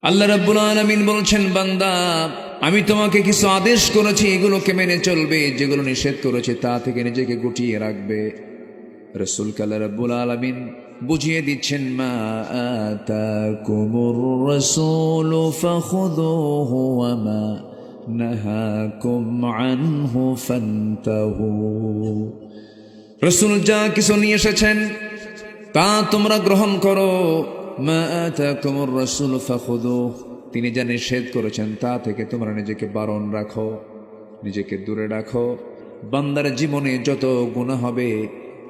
আল্লাহ রাব্বুল আলামিন বলছেন, বান্দা আমি তোমাকে কিছু আদেশ করেছি, এগুলোকে মেনে চলবে, যেগুলো নিষেধ করেছে তা থেকে নিজেকে গুটিয়ে রাখবে। রাসূলকে আল্লাহ রাব্বুল আলামিন বুঝিয়ে দিচ্ছেন, মা আতাকুমুর রাসূলু ফাখুযুহু ওয়া মা নাহাকুম আনহু ফান্তাহু। রাসূল যা কিছু নিয়ে এসেছেন তা তোমরা গ্রহণ করো। মা আতাকুমুর রাসূলু ফাখুযুহু, তিনি যা নিষেধ করেছেন তা থেকে তোমরা নিজেকে বারণ রাখো, নিজেকে দূরে রাখো। বান্দার জীবনে যত গুনাহ হবে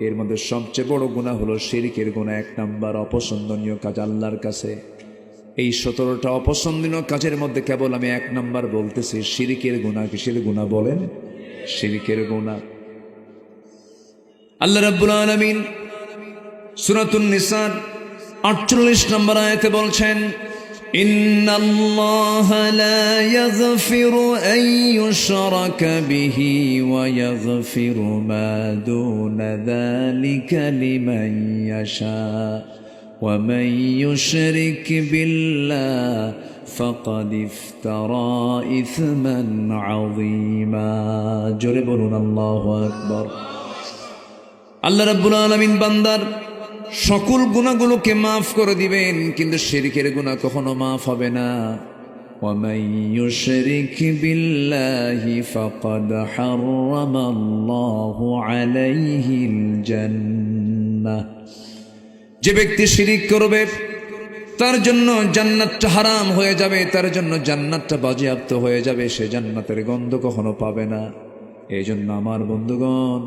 এর মধ্যে সবচেয়ে বড় গুনাহ হলো শিরকের গুনাহ, 1 নাম্বার অপছন্দনীয় কাজ আল্লাহর কাছে। এই 17টা অপছন্দনীয় কাজের মধ্যে কেবল আমি 1 নাম্বার বলতেছি, শিরকের গুনাহ। কিসের গুনাহ বলেন? শিরকের গুনাহ। আল্লাহ রাব্বুল আলামিন সূরাতুন নিসা 48 নম্বর আয়াতে বলছেন, ইন্নাল্লাহা লা ইয়াগফিরু আন ইউশরাকা বিহি ওয়া ইয়াগফিরু মা দুনা যালিকা লিমান ইয়াশা ওয়া মান ইউশরিক বিল্লাহি ফাকাদ ইফতারা ইসমান আযীমা। জোরে বলুন আল্লাহু আকবার। আল্লাহ রাব্বুল আলামিন বান্দার সকল গুনাহগুলোকে মাফ করে দিবেন, কিন্তু শিরকের গুনাহ কখনো মাফ হবে না। ওয়া মান ইউশরিক বিল্লাহি ফাকাদ হারামাল্লাহু আলাইহিল জান্নাহ। যে ব্যক্তি শিরক করবে তার জন্য জান্নাতটা হারাম হয়ে যাবে, তার জন্য জান্নাতটা বাজেয়াপ্ত হয়ে যাবে, সে জান্নাতের গন্ধ কখনো পাবে না। এই জন্য আমার বন্ধুগণ,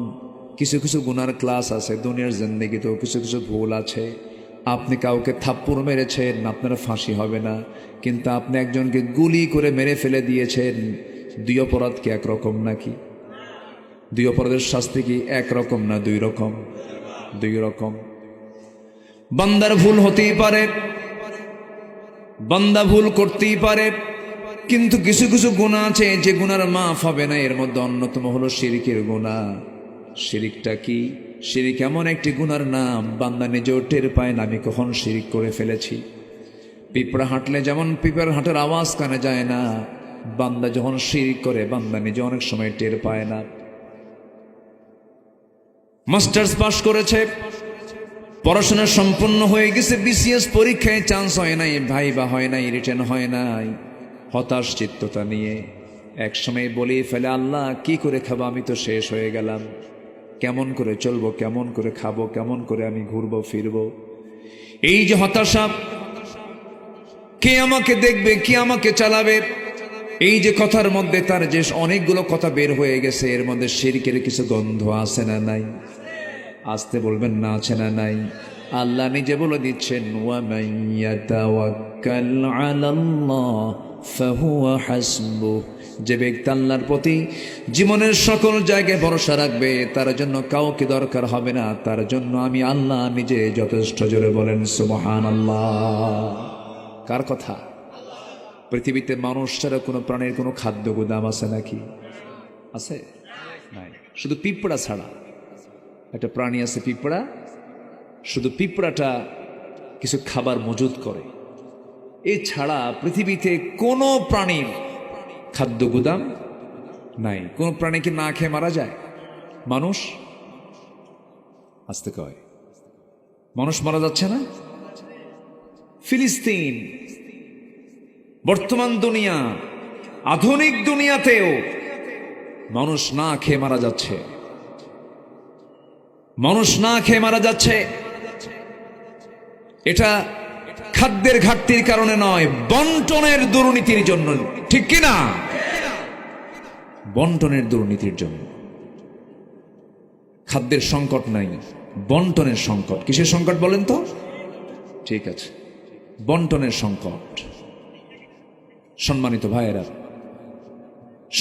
কিছু কিছু গুনার ক্লাস আছে, দুনিয়ার জিন্দেগিতেও কিছু কিছু ভুল আছে। আপনি কাউকে থাপ্পড় মেরেছেন, আপনার ফাঁসি হবে না, কিন্তু আপনি একজনকে গুলি করে মেরে ফেলে দিয়েছেন। 2 অপরাধ কি একরকম নাকি? 2 অপরাধের শাস্তি কি একরকম না 2 রকম? 2 রকম। বান্দার ভুল হতেই পারে, বান্দা ভুল করতেই পারে, কিন্তু কিছু কিছু গুনাহ আছে যে গুনার মাফ হবে না। এর মধ্যে অন্যতম হলো শিরকের গুনাহ। শিরিকটা কি? শিরিক এমন একটি গুনার নাম, বান্দা নিজেও টের পায় না আমি কখন শিরিক করে ফেলেছি। পিঁপড়া হাঁটলে যেমন পিঁপড়ার হাঁটার আওয়াজ কানে যায় না, বান্দা যখন শিরিক করে বান্দা নিজে অনেক সময় টের পায় না। মাস্টার্স পাস করেছে, পড়াশোনা সম্পূর্ণ হয়ে গেছে, বিসিএস পরীক্ষায় চান্স হয় নাই, ভাইবা হয় নাই, রিটেন হয় নাই, হতাশ চিত্ততা নিয়ে এক সময় বলেই ফেলে, আল্লাহ কি করে খাবো, আমি তো শেষ হয়ে গেলাম, কেমন করে চলবো, কেমন করে খাবো, কেমন করে আমি ঘুরবো ফিরবো। এই যে হতাশা, কে আমাকে দেখবে, কে আমাকে চালাবে, এই যে কথার মধ্যে তার যে অনেকগুলো কথা বের হয়ে গেছে, এর মধ্যে শিরকের কিছু গন্ধ আছে না নাই? আসতে বলবেন না, আছে না নাই? আল্লাহ নিজে বলে দিচ্ছেন, ওয়া মান ইয়াতাওয়াক্কাল আলাল্লাহ ফাহুয়া হাসবুহ। যে ব্যক্তি আল্লাহর প্রতি জীবনের সকল জায়গায় ভরসা রাখবে তার জন্য কাউকে দরকার হবে না, তার জন্য আমি আল্লাহ নিজে যথেষ্ট। জোরে বলেন সুবহানাল্লাহ। কার কথা? পৃথিবীতে মানুষ ছাড়া কোনো প্রাণীর কোনো খাদ্য গুদাম আছে নাকি? আছে? নাই। শুধু পিঁপড়া ছাড়া একটা প্রাণী আছে, পিঁপড়া। শুধু পিঁপড়াটা কিছু খাবার মজুদ করে, এছাড়া পৃথিবীতে কোনো প্রাণীর খাদ্য গুদাম নাই। কোন প্রাণী কি না খেয়ে মারা যায়? মানুষ আসতে কয়, মানুষ মারা যাচ্ছে না? ফিলিস্তিন, বর্তমান দুনিয়া, আধুনিক দুনিয়াতেও মানুষ না খেয়ে মারা যাচ্ছে, মানুষ না খেয়ে মারা যাচ্ছে। এটা খাদ্যের ঘাটতির কারণে নয়, বন্টনের দুর্নীতির জন্য। ঠিক কিনা? বন্টনের দুর্নীতির জন্য। খাদ্যের সংকট নাই, বন্টনের সংকট। কিসের সংকট বলেন তো? ঠিক আছে, বন্টনের সংকট। সম্মানিত ভাইয়েরা,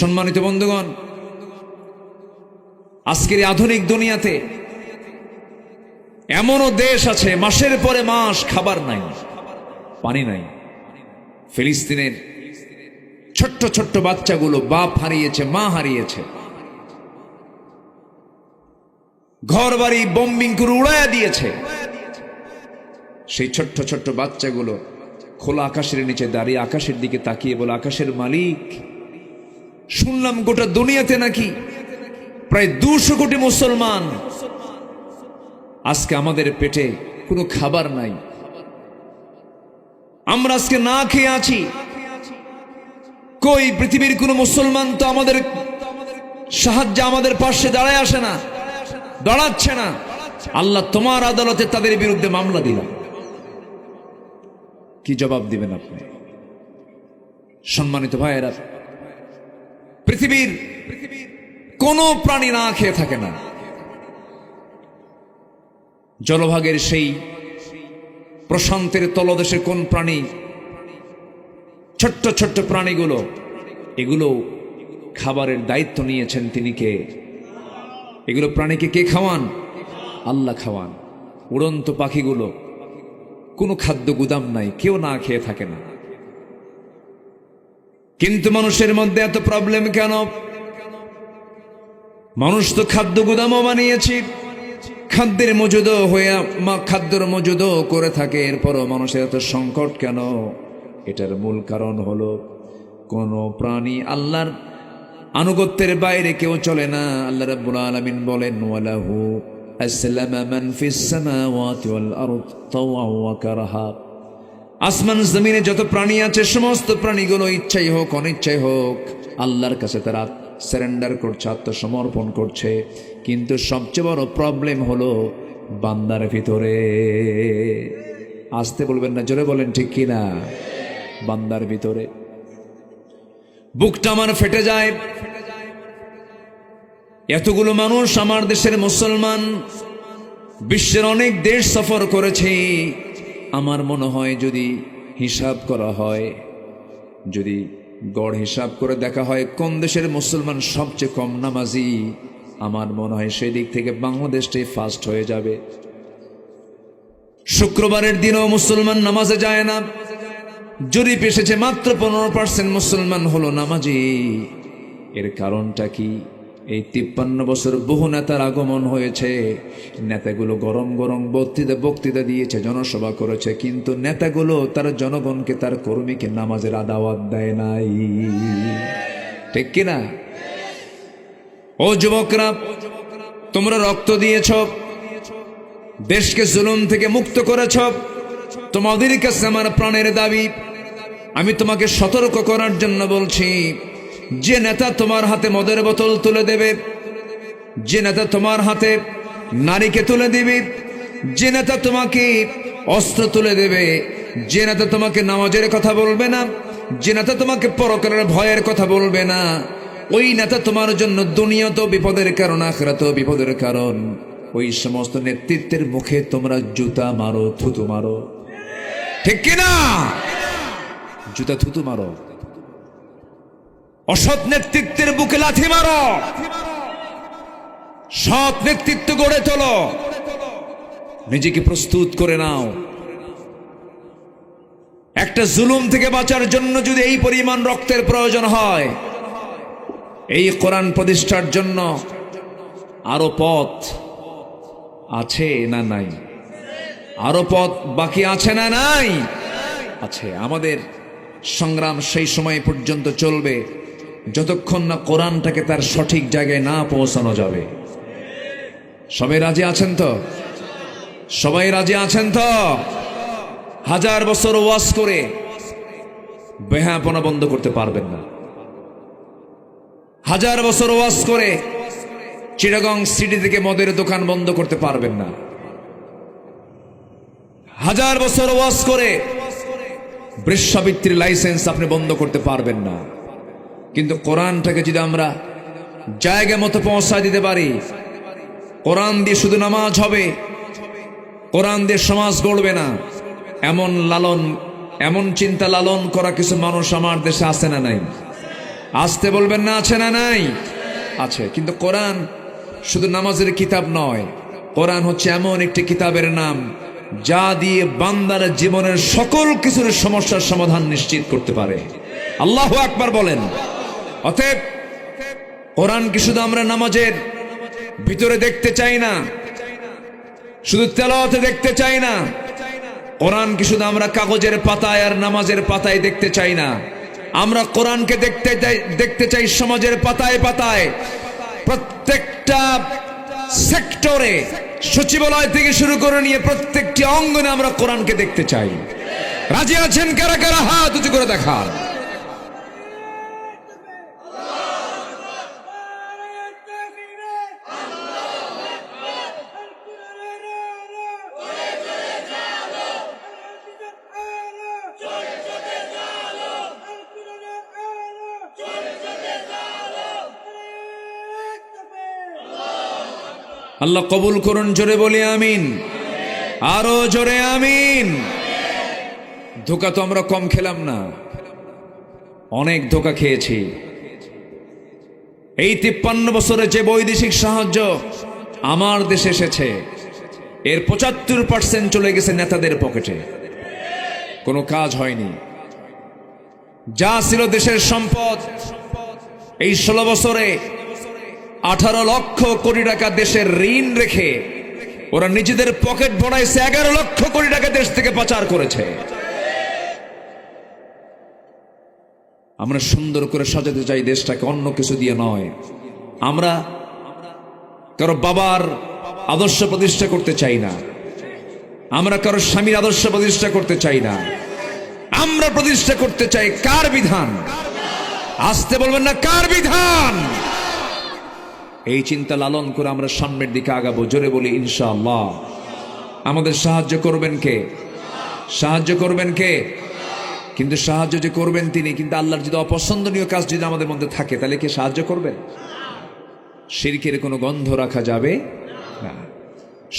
সম্মানিত বন্ধুগণ, আজকের আধুনিক দুনিয়াতে এমনও দেশ আছে মাসের পরে মাস খাবার নাই, পানি নাই। ফিলিস্তিনের ছোট্ট ছোট্ট বাচ্চাগুলো বাপ হারিয়েছে, মা হারিয়েছে, ঘর বাড়ি বোম্বিং করে উড়াইয়া দিয়েছে। সেই ছোট্ট ছোট্ট বাচ্চাগুলো খোলা আকাশের নিচে দাঁড়িয়ে আকাশের দিকে তাকিয়ে বলে, আকাশের মালিক, শুনলাম গোটা দুনিয়াতে নাকি প্রায় 200 কোটি মুসলমান, আজকে আমাদের পেটে কোনো খাবার নাই, আমরা আজকে না খেয়ে আছি। কই পৃথিবীর কোন মুসলমান তো আমাদের সাহায্যে আমাদের পাশে দাঁড়ায় আসে না, দাঁড়াচ্ছে না। আল্লাহ তোমার আদালতে তাদের বিরুদ্ধে মামলা দিলাম, কি জবাব দিবেন আপনি? সম্মানিত ভাইয়েরা, পৃথিবীর কোন প্রাণী না খেয়ে থাকে না। জলভাগের সেই প্রশান্তের তলদেশে কোন প্রাণী, ছোট্ট ছোট্ট প্রাণীগুলো, এগুলো খাবারের দায়িত্ব নিয়েছেন তিনি কে? এগুলো প্রাণীকে কে খাওয়ান? আল্লাহ খাওয়ান। উড়ন্ত পাখিগুলো, কোনো খাদ্য গুদাম নাই, কেউ না খেয়ে থাকে না। কিন্তু মানুষের মধ্যে এত প্রবলেম কেন? মানুষ তো খাদ্য গুদামও বানিয়েছে, খাদ্যের মজুদও খাদ্যের মজুদও করে থাকে, এরপরও মানুষের এত সংকট কেন? এটার মূল কারণ হলো কোন প্রাণী আল্লাহর আনুগত্যের বাইরে কেউ চলে না। আল্লাহ রাব্বুল আলামিন বলেন, ওয়ালাহু আসলামা মান ফিস সামাওয়াতি ওয়াল আরদ তাওআন ওয়া কারাহা। আসমান জমিনে যত প্রাণী আছে, সমস্ত প্রাণীগুলো ইচ্ছাই হোক অনিচ্ছাই হোক আল্লাহর কাছে তারা সারেন্ডার করছে, আত্মসমর্পণ করছে। কিন্তু সবচেয়ে বড় প্রবলেম হলো বান্দার ভিতরে। আসতে বলবেন না, জোরে বলেন ঠিক কিনা? বান্দার ভিতরে বুকটা আমার ফেটে যায়। এতগুলো মানুষ, আমার দেশের মুসলমান, বিশ্বের অনেক দেশ সফর করেছে। আমার মনে হয় যদি হিসাব করা হয়, যদি গড় হিসাব করে দেখা হয় কোন দেশের মুসলমান সবচেয়ে কম নামাজি, আমার মনে হয় সেই দিক থেকে বাংলাদেশটাই ফার্স্ট হয়ে যাবে। শুক্রবারের দিনও মুসলমান নামাজে যায় না। জরিপ এসেছে মাত্র 15% মুসলমান হলো নামাজি। এর কারণটা কি? এই 53 বছর বহু নেতার আগমন হয়েছে। নেতাগুলো গরম গরম বক্তৃতা দিয়েছে, জনসভা করেছে, কিন্তু নেতাগুলো তার জনগণকে, তার কর্মীকে নামাজের দাওয়াত দেয় নাই। ঠিক কিনা? ও যুবকরা, তোমরা রক্ত দিয়েছ, দেশকে জুলুম থেকে মুক্ত করেছ, তোমাদের কাছে আমার প্রাণের দাবি, আমি তোমাকে সতর্ক করার জন্য বলছি, যে নেতা তোমার হাতে মদের বোতল তুলে দেবে, যে নেতা তোমার হাতে নারীকে তুলে দিবে, যে নেতা তোমাকে অস্ত্র তুলে দেবে, যে নেতা তোমাকে নামাজের কথা বলবে না, যে নেতা তোমাকে পরকালের ভয়ের কথা বলবে না, ওই নেতা তোমার জন্য দুনিয়াতেও বিপদের কারণ, আখিরাতেও বিপদের কারণ। ওই সমস্ত নেতৃত্বের মুখে তোমরা জুতা মারো, থুতু মারো। ঠিক কিনা? জুতা থুতু মারো। অসৎ নেতৃত্বের বুকে লাথি মারো, সৎ নেতৃত্ব গড়ে তোলো, নিজেকে প্রস্তুত করে নাও। একটা জুলুম থেকে বাঁচার জন্য যদি এই পরিমাণ রক্তের প্রয়োজন হয়, এই কোরআন প্রতিষ্ঠার জন্য আরো পথ আছে না নাই? আরো পথ বাকি আছে না নাই? আছে। আমাদের সংগ্রাম সেই সময় পর্যন্ত চলবে যতক্ষণ না কোরআনটাকে তার সঠিক জায়গায় না পৌঁছানো যাবে। সবাই রাজি আছেন তো? সবাই রাজি আছেন তো? 1000 বছর ওয়াজ করে বেহাপনা বন্ধ করতে পারবেন না। 1000 বছর ওয়াজ করে চিটাগং সিটি থেকে মদের দোকান বন্ধ করতে পারবেন না। 1000 বছর ওয়াজ করে বৃক্ষাবৃত্তির লাইসেন্স আপনি বন্ধ করতে পারবেন না। কিন্তু কোরআনটাকে যদি আমরা জায়গা মতো পৌঁছায় দিতে পারি, কোরআন দিয়ে শুধু নামাজ হবে, কোরআন দিয়ে সমাজ গড়বে না, এমন চিন্তা লালন করা কিছু মানুষ আমার দেশে আছে না নাই? আসতে বলবেন না, আছে না নাই? আছে। কিন্তু কোরআন শুধু নামাজের কিতাব নয়, কোরআন হচ্ছে এমন একটি কিতাবের নাম যা দিয়ে বান্দার জীবনের সকল কিছুর সমস্যার সমাধান নিশ্চিত করতে পারে। আল্লাহু আকবার বলেন। অতএব কোরআনকে শুধু আমরা নামাজের ভিতরে দেখতে চাই না, শুধু তেলাওয়াতে দেখতে চাই না, কোরআনকে শুধু আমরা কাগজের পাতায় আর নামাজের পাতায় দেখতে চাই না, আমরা কোরআনকে দেখতে চাই সমাজের পাতায় পাতায়, প্রত্যেকটা সেক্টরে, সচিবালয় থেকে শুরু করে নিয়ে প্রত্যেকটি অঙ্গনে আমরা কোরআনকে দেখতে চাই। রাজি আছেন কারা কারা? হাত উঁচু করে দেখান। আল্লাহ কবুল করুন, জোরে বলি আমিন, আরো জোরে আমিন। ধোঁকা তো আমরা কম খেলাম না, অনেক ধোঁকা খেয়েছি। এই 53 বছরে যে বৈদেশিক সাহায্য আমার দেশে এসেছে, এর 75% চলে গেছে নেতাদের পকেটে, কোনো কাজ হয়নি। যা ছিল দেশের সম্পদ, এই 16 বছরে 18 লক্ষ কোটি টাকা দেশের ঋণ রেখে ওরা নিজেদের পকেট ভরাইছে, 11 লক্ষ কোটি টাকা দেশ থেকে পাচার করেছে। আমরা সুন্দর করে সাজাতে চাই দেশটাকে, অন্য কিছু দিয়ে নয়। আমরা কারো বাবার আদর্শ প্রতিষ্ঠা করতে চাই না, আমরা কারো স্বামীর আদর্শ প্রতিষ্ঠা করতে চাই না, আমরা প্রতিষ্ঠা করতে চাই কার বিধান? আসতে বলবেন না, কার বিধান? এই চিন্তা লালন করে আমরা সামনের দিকে আগাবো, জোরে বলি ইনশাআল্লাহ। আমাদের সাহায্য করবেন কে? সাহায্য করবেন কে? কিন্তু সাহায্য যে করবেন তিনি, কিন্তু আল্লাহর যদি অপছন্দনীয় কাজ যদি আমাদের মধ্যে থাকে, তাহলে কে সাহায্য করবেন? শিরকের কোনো গন্ধ রাখা যাবে না,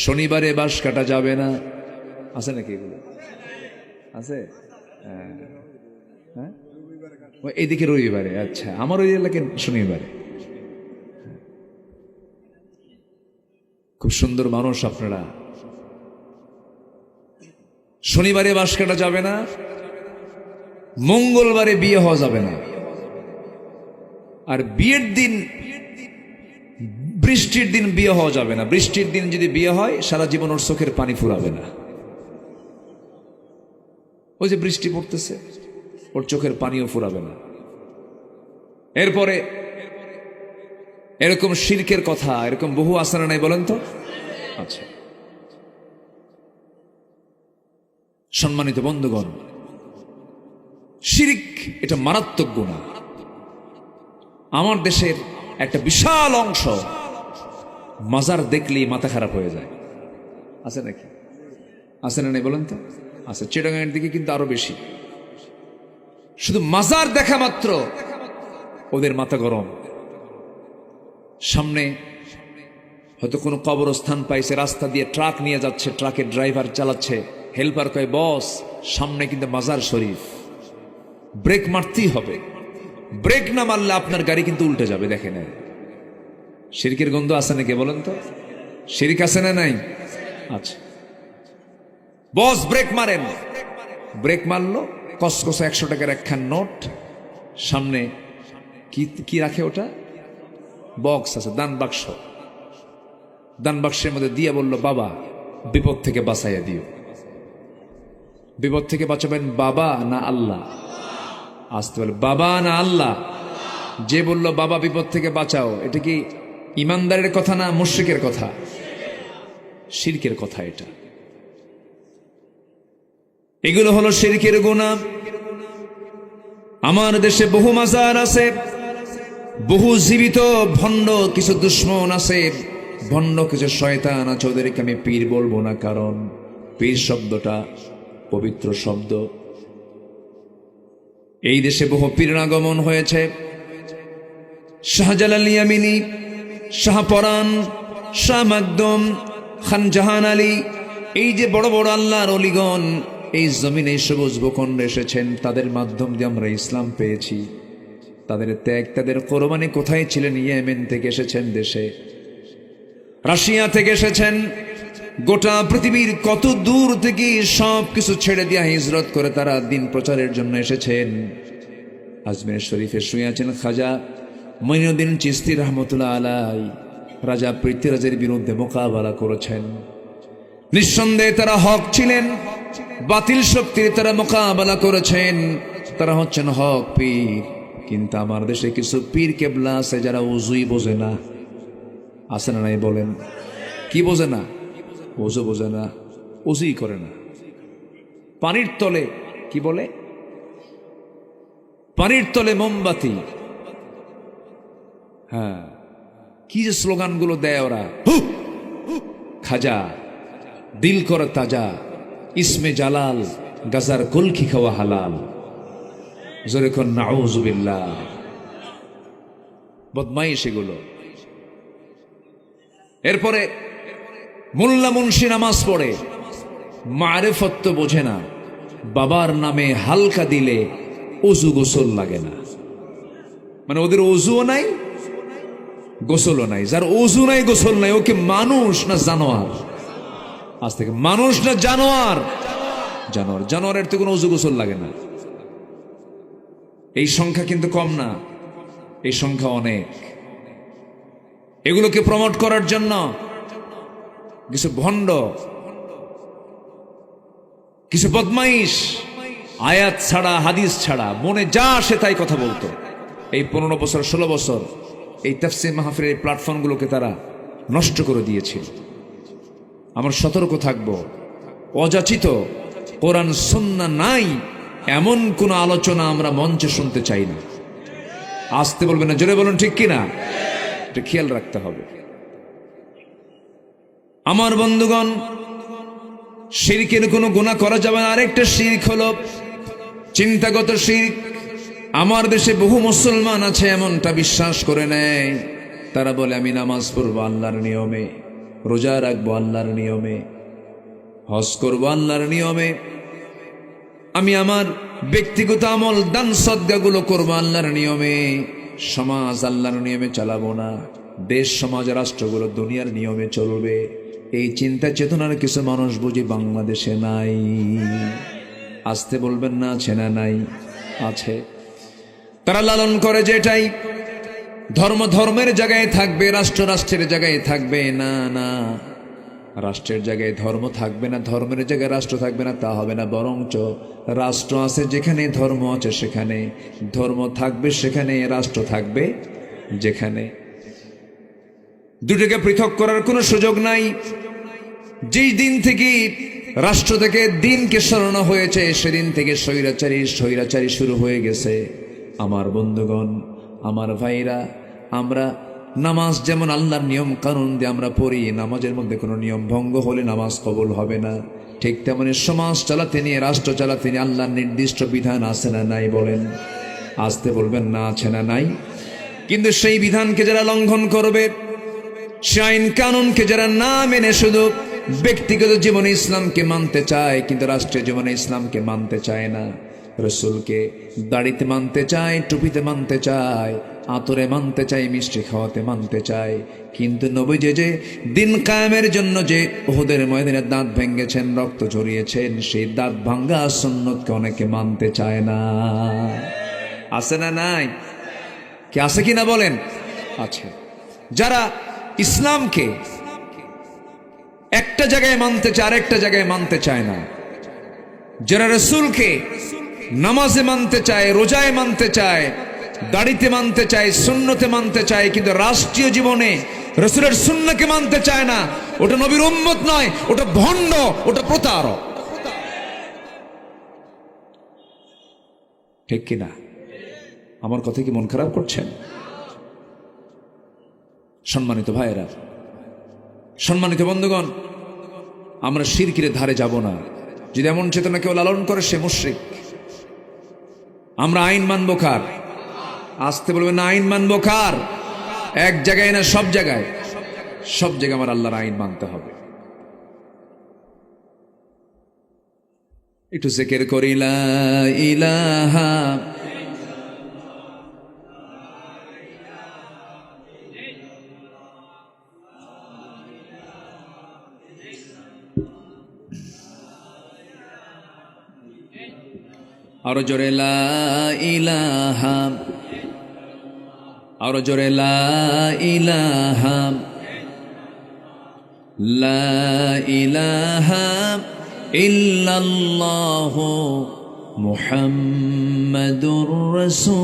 শনিবারে বাঁশ কাটা যাবে না। আছে নাকি এগুলো? আছে? হ্যাঁ, এইদিকে রবিবারে। আচ্ছা, আমার ওই এলাকায় শনিবারে। খুব সুন্দর মানুষ আপনারা। শনিবারে বাঁশ কাটা যাবে না, মঙ্গলবারে বিয়ে হওয়া যাবে না, আর বিয়ের দিন, বৃষ্টির দিন বিয়ে হওয়া যাবে না। বৃষ্টির দিন যদি বিয়ে হয়, সারা জীবন ওর চোখের পানি ফুরাবে না। ওই যে বৃষ্টি পড়তেছে, ওর চোখের পানিও ফুরাবে না। এরপরে এরকম শিরকের কথা এরকম বহু আসানা নাই, বলেন তো? আচ্ছা, সম্মানিত বন্ধুগণ, শিরক এটা মারাত্মক গুনাহ। আমার দেশের একটা বিশাল অংশ মাজার দেখলেই মাথা খারাপ হয়ে যায়। আছে নাকি? আছে না নাই বলেন তো? আছে। চিটাগাংয়ের দিকে কিন্তু আরো বেশি। শুধু মাজার দেখা মাত্র ওদের মাথা গরম। সামনে হয়তো কোনো কবরস্থান পাইছে, রাস্তা দিয়ে ট্রাক নিয়ে যাচ্ছে, ট্রাকের ড্রাইভার চালাচ্ছে, হেল্পার কয় বস সামনে কিন্তু মাজার শরীফ, ব্রেক মারতেই হবে, ব্রেক না মারলে আপনার গাড়ি কিন্তু উল্টে যাবে। দেখে নেন, শিরকের গন্ধ আছে নাকি বলেন তো? শিরক আছে না নাই? আচ্ছা, বস ব্রেক মারেন, ব্রেক মারলো, কসকসে 100 টাকার একখান নোট, সামনে কি রাখে ওটা? বক্স আছে, দান বাক্স, দান বাক্সের মধ্যে দিয়ে বলল বাবা বিপদ থেকে বাঁচাইয়া দিও। বিপদ থেকে বাঁচাবেন বাবা না আল্লাহ? আসতে বলে বাবা না আল্লাহ? যে বলল বাবা বিপদ থেকে বাঁচাও, এটা কি ইমানদারের কথা না মুশরিকের কথা? শিরকের কথা এটা। এগুলো হলো শিরকের গুনাহ। আমার দেশে বহু মাজার আছে, বহু জীবিত ভণ্ড কিছু দুশ্মন আছে, ভণ্ড কিছু শয়তান আছে, ওদেরকে আমি পীর বলবো না, কারণ পীর শব্দটা পবিত্র শব্দ। এই দেশে বহু পীরের আগমন হয়েছে। শাহজালাল ইয়ামিনী, শাহপরান, শাহ মাকদুম, খান জাহান আলী, এই যে বড় বড় আল্লাহর অলিগণ এই জমিনে সবুজ ভূখণ্ডে এসেছেন, তাদের মাধ্যম দিয়ে আমরা ইসলাম পেয়েছি। তাদের ত্যাগ, তাদের কোরবানি কোথায় ছিলেন? ইয়েমেন থেকে এসেছেন দেশে, রাশিয়া থেকে এসেছেন, গোটা পৃথিবীর কত দূর থেকে সব কিছু ছেড়ে দিয়ে হিজরত করে তারা দিন প্রচারের জন্য এসেছেন। আজমির শরীফে শুয়ে আছেন খাজা মঈনুদ্দিন চিশতি রহমতুল্লাহ আলাই, রাজা পৃথ্বীরাজের বিরুদ্ধে মোকাবেলা করেছেন। নিঃসন্দেহে তারা হক ছিলেন, বাতিল শক্তির তারা মোকাবেলা করেছেন, তারা হচ্ছেন হক পীর। কিন্তু আমার দেশে কিছু পীর কেবলা আছে যারা উজুই বোঝে না। আছে না নাই বলেন? কি বোঝে না? ওযু বোঝে না, উজুই করে না। পানির তলে কি বলে? পানির তলে মোমবাতি। হ্যাঁ, কি যে স্লোগানগুলো দেয় ওরা। খাজা দিল কর তাজা, ইসমে জালাল, গাজার কলকি খাওয়া হালাল। জোরে কোন নাউযুবিল্লাহ। বদমাইশ এগুলো। এরপরে মোল্লা মুন্সি নামাজ পড়ে, মারেফত তো বোঝে না। বাবার নামে হালকা দিলে ওযু গোসল লাগে না। মানে ওদের ওযুও নাই, গোসলও নাই। যার ওযু নাই, গোসল নাই, ওকে মানুষ না জানোয়ার? আজ থেকে মানুষ না জানোয়ার? জানোয়ার। জানোয়ারের তো কোনো ওযু গোসল লাগে না। এই সংখ্যা কিন্তু কম না, এই সংখ্যা অনেক। এগুলোকে প্রমোট করার জন্য কিছু ভণ্ড, কিছু বদমাইশ আয়াত ছাড়া হাদিস ছাড়া মনে যা আসে তাই কথা বলতো। এই 15 বছর 16 বছর এই তাফসীর মাহফিলের এই প্ল্যাটফর্মগুলোকে তারা নষ্ট করে দিয়েছিল। আমরা সতর্ক থাকব, অযাচিত কোরআন সুন্নাহ নাই এমন কোন আলোচনা আমরা মঞ্চে শুনতে চাই না। আসতে বলবেন না, জোরে বলুন ঠিক কিনা? এটা খেয়াল রাখতে হবে। আমার বন্ধুগণ, শিরকের কোনো গুনাহ করা যাবে না। আরেকটা শিরক হলো চিন্তাগত শিরক। আমার দেশে বহু মুসলমান আছে এমনটা বিশ্বাস করে নেয়। তারা বলে আমি নামাজ পড়বো আল্লাহর নিয়মে, রোজা রাখবো আল্লাহর নিয়মে, হজ করবো আল্লাহর নিয়মে, আমি আমার ব্যক্তিগত আমল দান সদকাগুলো করবো আল্লাহর নিয়মে, সমাজ আল্লাহর নিয়মে চালাবো না, দেশ সমাজ রাষ্ট্রগুলো দুনিয়ার নিয়মে চলবে। এই চিন্তা চেতনার কিছু মানুষ বুঝি বাংলাদেশে নাই। আসতে বলবেন না, আছে না নাই? আছে। তারা লালন করে যেটাই ধর্ম ধর্মের জায়গায় থাকবে, রাষ্ট্র রাষ্ট্রের জায়গায় থাকবে। না না, রাষ্ট্রের জায়গায় ধর্ম থাকবে না, ধর্মের জায়গায় রাষ্ট্র থাকবে না, তা হবে না। বরঞ্চ রাষ্ট্র আছে যেখানে, ধর্ম আছে সেখানে, ধর্ম থাকবে সেখানে, রাষ্ট্র থাকবে যেখানে। দুটোকে পৃথক করার কোনো সুযোগ নাই। যেই দিন থেকে রাষ্ট্র থেকে দিনকে সরানো হয়েছে, সেদিন থেকে স্বৈরাচারী শুরু হয়ে গেছে। আমার বন্ধুগণ, আমার ভাইরা, আমরা নামাজ যেমন আল্লাহর নিয়ম কানুন দিয়ে আমরা পড়ি, নামাজের মধ্যে কোনো নিয়ম ভঙ্গ হলে নামাজ কবুল হবে না। ঠিক তেমনি সমাজ চালাতে নিয়ে, রাষ্ট্র চালাতে নিয়ে আল্লাহর নির্দিষ্ট বিধান আছে না নাই বলেন? আসতে বলবেন না, আছে না নাই? কিন্তু সেই বিধানকে যারা লঙ্ঘন করবে, সে আইন কানুনকে যারা না মেনে শুধু ব্যক্তিগত জীবনে ইসলামকে মানতে চায় কিন্তু রাষ্ট্রীয় জীবনে ইসলামকে মানতে চায় না, রসুলকে দাড়িতে মানতে চায়, টুপিতে মানতে চায়, আতরে মানতে চায়, মিষ্টি খাওয়াতে মানতে চায়, কিন্তু নবীজি যে দিন কায়েমের জন্য যে উহুদের ময়দানে দাঁত ভেঙেছেন, রক্ত ঝরিয়েছেন, সেই দাঁত ভাঙ্গা সুন্নতকে অনেকে মানতে চায় না। আছে না নাই? কি আছে কিনা বলেন? আছে। যারা ইসলামকে একটা জায়গায় মানতে চায়, আরেকটা জায়গায় মানতে চায় না, যারা রসুলকে নামাজে মানতে চায়, রোজায় মানতে চায়, দাড়িতে মানতে চায়, সুন্নতে মানতে চায়, কিন্তু রাষ্ট্রীয় জীবনে রসুলের সুন্নকে মানতে চায় না, ওটা নবীর উম্মত নয়, ওটা ভণ্ড, ওটা প্রতারক। ঠিক কিনা? আমার কথা কি মন খারাপ করছেন? সম্মানিত ভাইয়েরা, সম্মানিত বন্ধুগণ, আমরা শিরকের ধারে যাব না। যদি এমন চেতনা কেউ লালন করে, সে মুশরিক। আমরা আইন মানব কার? আসতে বলবেন না, আইন মানব কার? এক জায়গায় না, সব জায়গায়। সব জায়গায় আমার আল্লাহর আইন মানতে হবে। একটু জিকির করি, লা ইলাহা আরো জোরে, লা ইলাহা, আরো জোরে, লা ইলাহা, লা ইলাহা ইল্লাল্লাহু মুহাম্মাদুর রাসূলুল্লাহ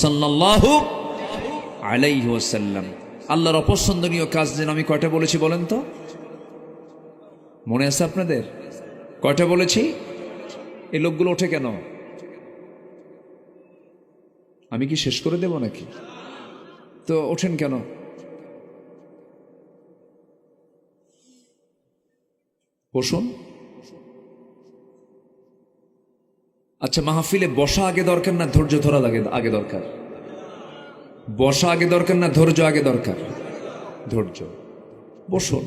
সাল্লাল্লাহু আলাইহি ওয়াসাল্লাম। আল্লাহর অপছন্দনীয় কাজ যেন আমি কয়টা বলেছি বলেন তো? মনে আছে আপনাদের? কয়টা বলেছি? এই লোকগুলো ওঠে কেন? আমি কি শেষ করে দেব নাকি? তো ওঠেন কেন? বসুন। আচ্ছা, মাহফিলে বসা আগে দরকার না ধৈর্য ধরা আগে দরকার? বসা আগে দরকার না ধৈর্য আগে দরকার? ধৈর্য। বসুন।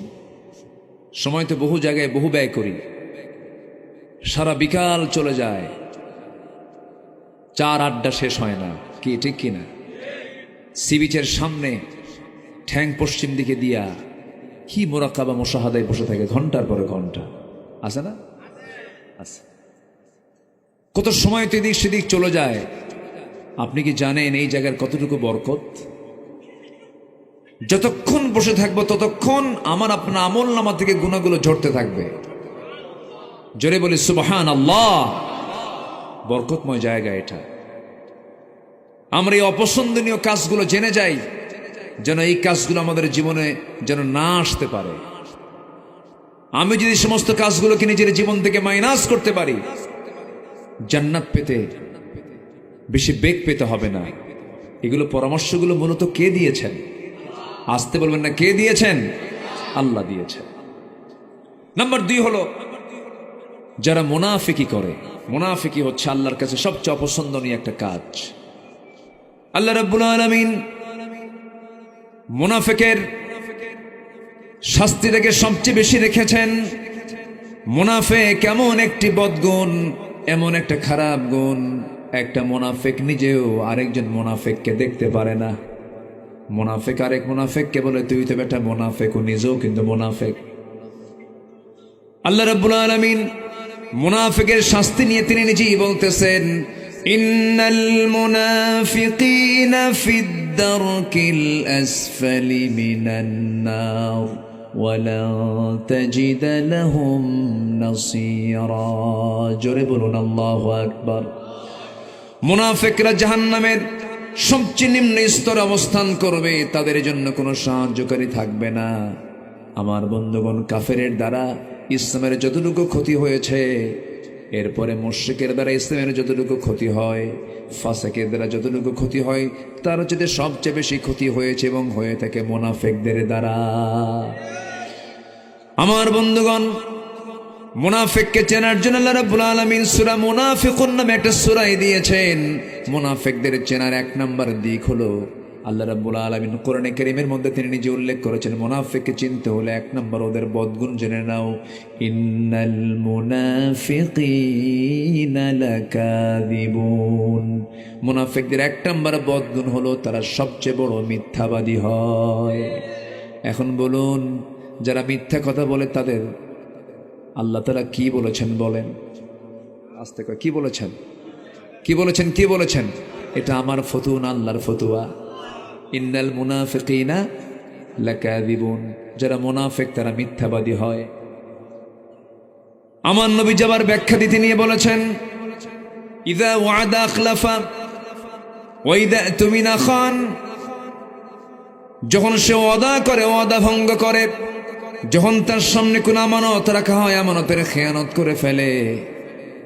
সময় তো বহু জায়গায় বহু ব্যয় করি, সারা বিকাল চলে যায়, চার আড্ডা শেষ হয় না, কি ঠিক কিনা? সি বিচের সামনে ঠ্যাং পশ্চিম দিকে দিয়া কি মোরাকাবা মুশাহাদায় বসে থাকে ঘন্টার পরে ঘন্টা, আছে না? আছে। কত সময় তো এদিক সেদিক চলে যায়। আপনি কি জানেন এই জায়গার কতটুকু বরকত? যতক্ষণ বসে থাকবো ততক্ষণ আমার আপনার আমল নামা থেকে গুনাহগুলো ঝরতে থাকবে। জোরে বলি সুবহানাল্লাহ। বরকতময় জায়গা এটা। আমরা এই অপছন্দনীয় কাজগুলো জেনে যাই, যেন এই কাজগুলো আমাদের জীবনে যেন না আসতে পারে। আমি যদি সমস্ত কাজগুলোকে নিজের জীবন থেকে মাইনাস করতে পারি, জান্নাত পেতে বেশি বেগ পেতে হবে না। এগুলো পরামর্শগুলো মূলত কে দিয়েছেন? আসতে বলবেন না, কে দিয়েছেন? আল্লাহ দিয়েছেন। নাম্বার 2 হলো যারা মুনাফিকি করে। মুনাফিকি হচ্ছে আল্লাহর কাছে সবচেয়ে অপছন্দনীয় একটা কাজ। আল্লাহ রাব্বুল আলামিন মুনাফিকের শাস্তিটাকে সবচেয়ে বেশি রেখেছেন। মুনাফিক এমন একটি বদগুণ, এমন একটা খারাপ গুণ, একটা মুনাফিক নিজেও আরেকজন মুনাফিককে দেখতে পারে না। মুনাফিক আরেক মুনাফিককে বলে তুই তো বেটা মুনাফিক, ও নিজেও কিন্তু মুনাফিক। আল্লাহ রাব্বুল আলামিন মুনাফিকের শাস্তি নিয়ে তিনি নিজেই বলতেছেন, ইন্নাল মুনাফিকিনা ফিদ দারকিল আসফালি মিনান নার ওয়ালা তাজিদ লাহুম নাসীরা। জোরে বলুন আল্লাহু আকবার। মুনাফিকরা জাহান্নামের সবচেয়ে নিম্ন স্তরে অবস্থান করবে, তাদের জন্য কোনো সাহায্যকারী থাকবে না। আমার বন্ধুগণ, কাফেরের দ্বারা ইসলামের যতটুকু ক্ষতি হয়েছে, এরপরে মুশরিকের দ্বারা ইসলামের যতটুকু ক্ষতি হয়, ফাসিকের দ্বারা যতটুকু ক্ষতি হয়, তার চেয়ে সবচেয়ে বেশি ক্ষতি হয়েছে এবং হয়ে থাকে মুনাফিকদের দ্বারা। আমার বন্ধুগণ, মুনাফিককে চেনার জন্য আল্লাহ রাব্বুল আলামিন সূরা মুনাফিকুন নামে একটা সূরা দিয়েছেন। মুনাফিকদের চেনার 1 নম্বর দিক হলো, আল্লাহ রাব্বুল আলামিন কোরআনে কারীমের মধ্যে তিনি নিজে উল্লেখ করেছেন, মুনাফিককে চিনতে হলে 1 নম্বর ওদের বদগুণ জেনে নাও। ইন্নাল মুনাফিকিনা লাকাযিবুন। মুনাফিকদের 1 নম্বর বদগুণ হলো তারা সবচেয়ে বড় মিথ্যাবাদী হয়। এখন বলুন, যারা মিথ্যা কথা বলে তাদের আল্লাহ তাআলা কি বলেছেন বলেন? আস্তে করে কি বলেছেন? কি বলেছেন? কি বলেছেন? এটা আমার ফতুয়া না আল্লাহর ফতুয়া। ইন্নাল মুনাফিকিনা লাকাযিবুন। যারা মুনাফিক তারা মিথ্যাবাদী হয়। আমার নবী যাবার ব্যাখ্যা দিতে নিয়ে বলেছেন, ইযা ওয়াদা আখলাফা ওয়া ইযা তুমিনা খান। যখন সে ওয়াদা করে ওয়াদা ভঙ্গ করে, যখন তার সামনে কোনো আমানত রাখা হয় আমানতের খেয়ানত করে ফেলে,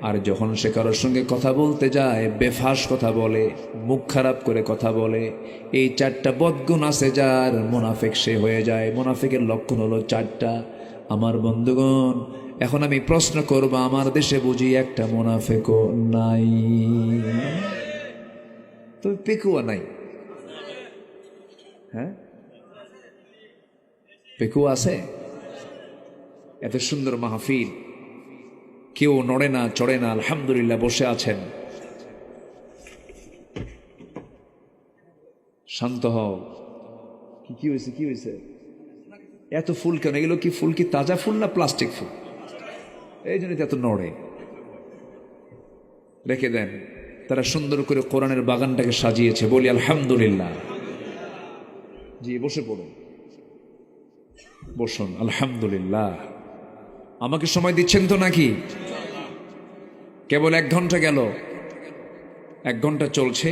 আর যখন সে কারোর সঙ্গে কথা বলতে যায় বেফাস কথা বলে, মুখ খারাপ করে কথা বলে, এই 4টা বদগুণ আছে যার, মুনাফিক সে হয়ে যায়। মুনাফিকের লক্ষণ হলো 4টা। আমার বন্ধুগণ, এখন আমি প্রশ্ন করব, আমার দেশে বুঝি একটা মুনাফিকও নাই? তো পেকুয়া নাই? হ্যাঁ, পেকুয়া আছে? এত সুন্দর মাহফিল, কেউ নড়ে না চড়ে না, আলহামদুলিল্লাহ বসে আছেন। শান্ত হও। কি হয়েছে? কি হয়েছে? এত ফুল কেন? এগুলো কি ফুল? কি তাজা ফুল না প্লাস্টিক ফুল? এই জন্য এত নড়ে। রেখে দেন। তারা সুন্দর করে কোরআনের বাগানটাকে সাজিয়েছে, বলি আলহামদুলিল্লাহ। জি, বসে পড়ুন, বসুন। আলহামদুলিল্লাহ। আমাকে সময় দিচ্ছেন তো নাকি? কেবল 1 ঘন্টা গেল, 1 ঘন্টা চলছে,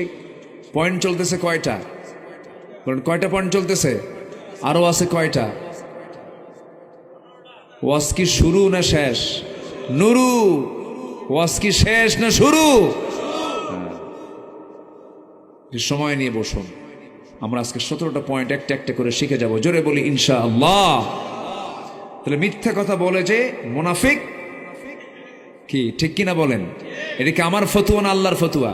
পয়েন্ট চলতেছে কয়টা? বলেন কয়টা পয়েন্ট চলতেছে? আরো আছে কয়টা? ওয়াজ কি শুরু না শেষ? নুরু, ওয়াজ কি শেষ না শুরু? সময় নিয়ে বসুন। আমরা আজকে 17টা পয়েন্ট একটা একটা করে শিখে যাব। জোরে বলি ইনশাআল্লাহ। তাহলে মিথ্যা কথা বলে যে মুনাফিক, কি ঠিক কিনা বলেন? এটা কি আমার ফতুয়া না আল্লাহর ফতুয়া?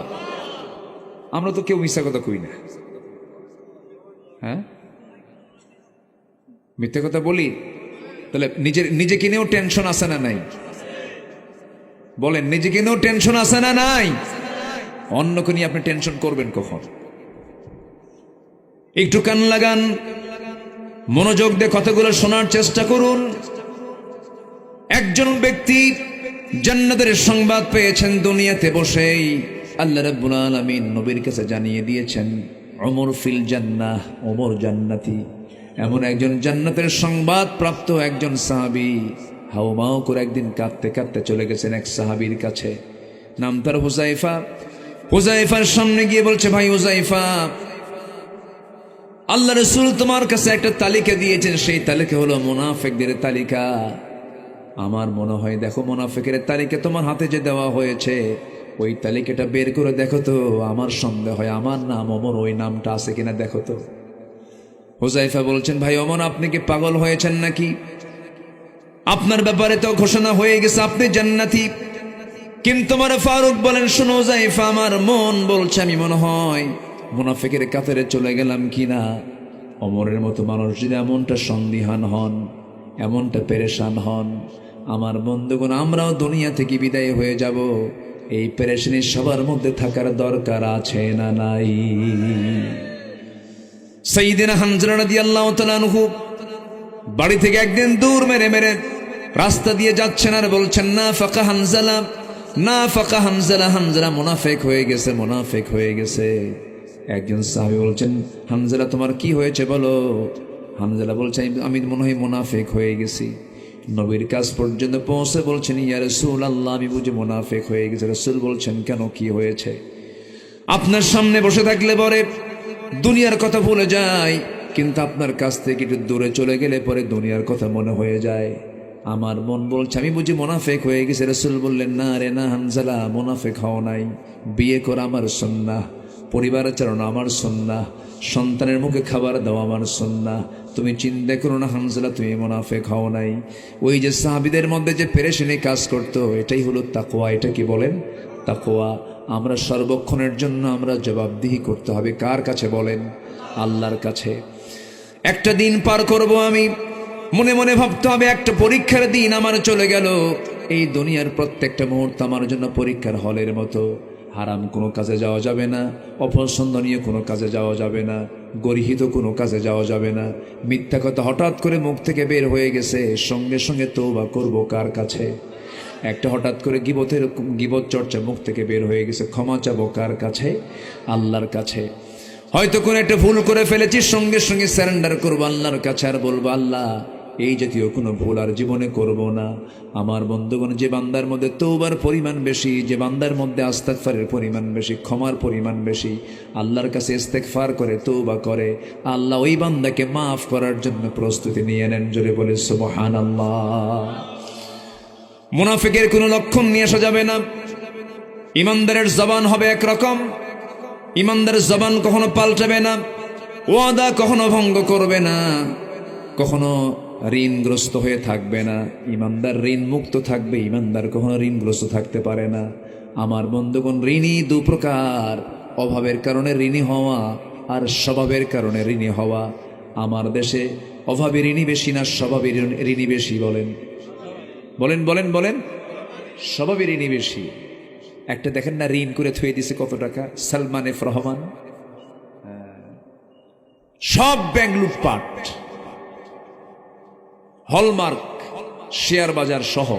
আমরা তো কেউ মিথ্যা কথা কই না। হ্যাঁ, মিথ্যা কথা বলি। তাহলে নিজেকে নিয়েও টেনশন আছে না নাই? বলেন, নিজেকে নিয়েও টেনশন আছে না নাই? অন্যকে নিয়ে আপনি টেনশন করবেন কখন? একটু কান লাগান, মনোযোগ দিয়ে কথাগুলো শোনার চেষ্টা করুন। একজন ব্যক্তি জান্নাতের সংবাদ পেয়েছেন দুনিয়াতে বসেই। আল্লাহ রাব্বুল আলামিন নবীর কাছে জানিয়ে দিয়েছেন, ওমর ফিল জান্নাহ, ওমর জান্নাতি। এমন একজন জান্নাতের সংবাদ প্রাপ্ত একজন সাহাবী হাউমাউ করে একদিন কাঁদতে কাঁদতে চলে গেছেন এক সাহাবীর কাছে, নাম তার হুযায়ফা। হুযায়ফার সামনে গিয়ে বলছে, ভাই হুযায়ফা, আল্লাহ রাসূল তোমার কাছে একটা তালিকা দিয়েছেন, সেই তালিকা হলো মুনাফিকদের তালিকা। আমার মনে হয় দেখো মুনাফিকের তালিকা তোমার হাতে যে দেওয়া হয়েছে, ওই তালিকাটা বের করে দেখো তো। আমার সন্দেহ হয় আমার নাম ওমর, ওই নামটা আছে কিনা দেখো তো। হুযায়ফা বলছেন, ভাই ওমর, আপনি কি পাগল হয়েছেন নাকি? আপনার ব্যাপারে তো ঘোষণা হয়ে গেছে আপনি জান্নাতি। কিন্তু আমার ফারুক বলেন, শোনো হুযায়ফা, আমার মন বলছে আমি মনে হয় মুনাফিকের কাতারে চলে গেলাম কিনা। ওমরের মতো মানুষ যদি এমনটা সন্দিহান হন, এমনটা পেরেশান হন, আমার বন্ধুগণ আমরাও দুনিয়া থেকে বিদায় হয়ে যাব। এই পেরেশানি সবার মধ্যে থাকার দরকার আছে না নাই? সাইয়্যিদিনা হামজা রাদিয়াল্লাহু তাআলা আনহু বাড়ি থেকে একদিন দূর মেরে মেরে রাস্তা দিয়ে যাচ্ছেন আর বলছেন, না ফাকা হামজালা, না ফাকা হামজালা, হামজালা মুনাফিক হয়ে গেছে, মুনাফিক হয়ে গেছে। একজন সাহাবী বলছেন, হামজালা তোমার কি হয়েছে বলো? হামজালা বলছে, আমি মনে হয় মুনাফিক হয়ে গেছি। নবীর কাছ পর্যন্ত পৌঁছে বলছেন, ইয়া রাসূলুল্লাহ, আমি বুঝি মুনাফিক হয়ে গেছি। রাসূল বলছেন, কেন, কি হয়েছে? আপনার সামনে বসে থাকলে পরে দুনিয়ার কথা ভুলে যায়, কিন্তু আপনার কাছ থেকে একটু দূরে চলে গেলে পরে দুনিয়ার কথা মনে হয়ে যায়। আমার মন বলছে আমি বুঝি মুনাফিক হয়ে গেছি। রাসূল বললেন, না রে না হামজালা, মুনাফিক হও নাই। বিয়ে করা আমার সুন্নাহ, পরিবার চালানো আমার সুন্নাহ, সন্তানের মুখে খাবার দেওয়া আমার সুন্নাহ। তুমি চিন্তা করো না হামজালা, তুমি মুনাফিক হও নাই। ওই যে সাহাবীদের মধ্যে যে পেরেশানি কাজ করতো, এটাই হলো তাকওয়া। এটা কি বলেন? তাকওয়া। আমরা সর্বক্ষণের জন্য আমরা জবাবদিহি করতে হবে কার কাছে বলেন? আল্লাহর কাছে। একটা দিন পার করব আমি, মনে মনে ভাবতে হবে একটা পরীক্ষার দিন আমার চলে গেল। এই দুনিয়ার প্রত্যেকটা মুহূর্ত আমার জন্য পরীক্ষার হলের মতো। হারাম কোনো কাজে যাওয়া যাবে না, অপছন্দনীয় কোনো কাজে যাওয়া যাবে না, গর্হিত কোনো কাজে যাওয়া যাবে না। মিথ্যা কথা হঠাৎ করে মুখ থেকে বের হয়ে গেছে, সঙ্গে সঙ্গে তওবা করব কার কাছে? একটা হঠাৎ করে গীবত চর্চা মুখ থেকে বের হয়ে গেছে, ক্ষমা চাবো কার কাছে? আল্লাহর কাছে। হয়তো কোনো একটা ভুল করে ফেলেছি, সঙ্গে সঙ্গে সারেন্ডার করবো আল্লাহর কাছে আর বলবো, আল্লাহ এই জাতীয় কোনো ভুল আর জীবনে করব না। আমার বন্ধুগণ, যে বান্দার মধ্যে তওবার পরিমাণ বেশি, যে বান্দার মধ্যে ইস্তেগফারের পরিমাণ বেশি, ক্ষমার পরিমাণ বেশি, আল্লাহর কাছে ইস্তেগফার করে তওবা করে, আল্লাহ ওই বান্দাকে মাফ করার জন্য প্রস্তুতি নিয়ে নেন। জোরে বলে সুবহানাল্লাহ। মুনাফিকের কোনো লক্ষণ নিয়ে আসা যাবে না। ইমানদারের জবান হবে একরকম, ইমানদারের জবান কখনো পাল্টাবে না, ওয়াদা কখনো ভঙ্গ করবে না, কখনো ঋণগ্রস্ত হয়ে থাকবে না। ইমানদার ঋণ মুক্ত থাকবে, ইমানদার কখনো ঋণগ্রস্ত থাকতে পারে না। আমার বন্ধুগণ, ঋণী দু প্রকার, অভাবের কারণে ঋণী হওয়া আর স্বভাবের কারণে ঋণী হওয়া। আমার দেশে অভাবে ঋণী বেশি না স্বভাবে ঋণী বেশি? বলেন বলেন বলেন বলেন। স্বভাবে ঋণী বেশি। একটা দেখেন না, ঋণ করে থুয়ে দিছে কত টাকা, সালমান এফ রহমান। সব ব্যাংক লুটপাট, হলমার্ক, শেয়ার বাজার সহ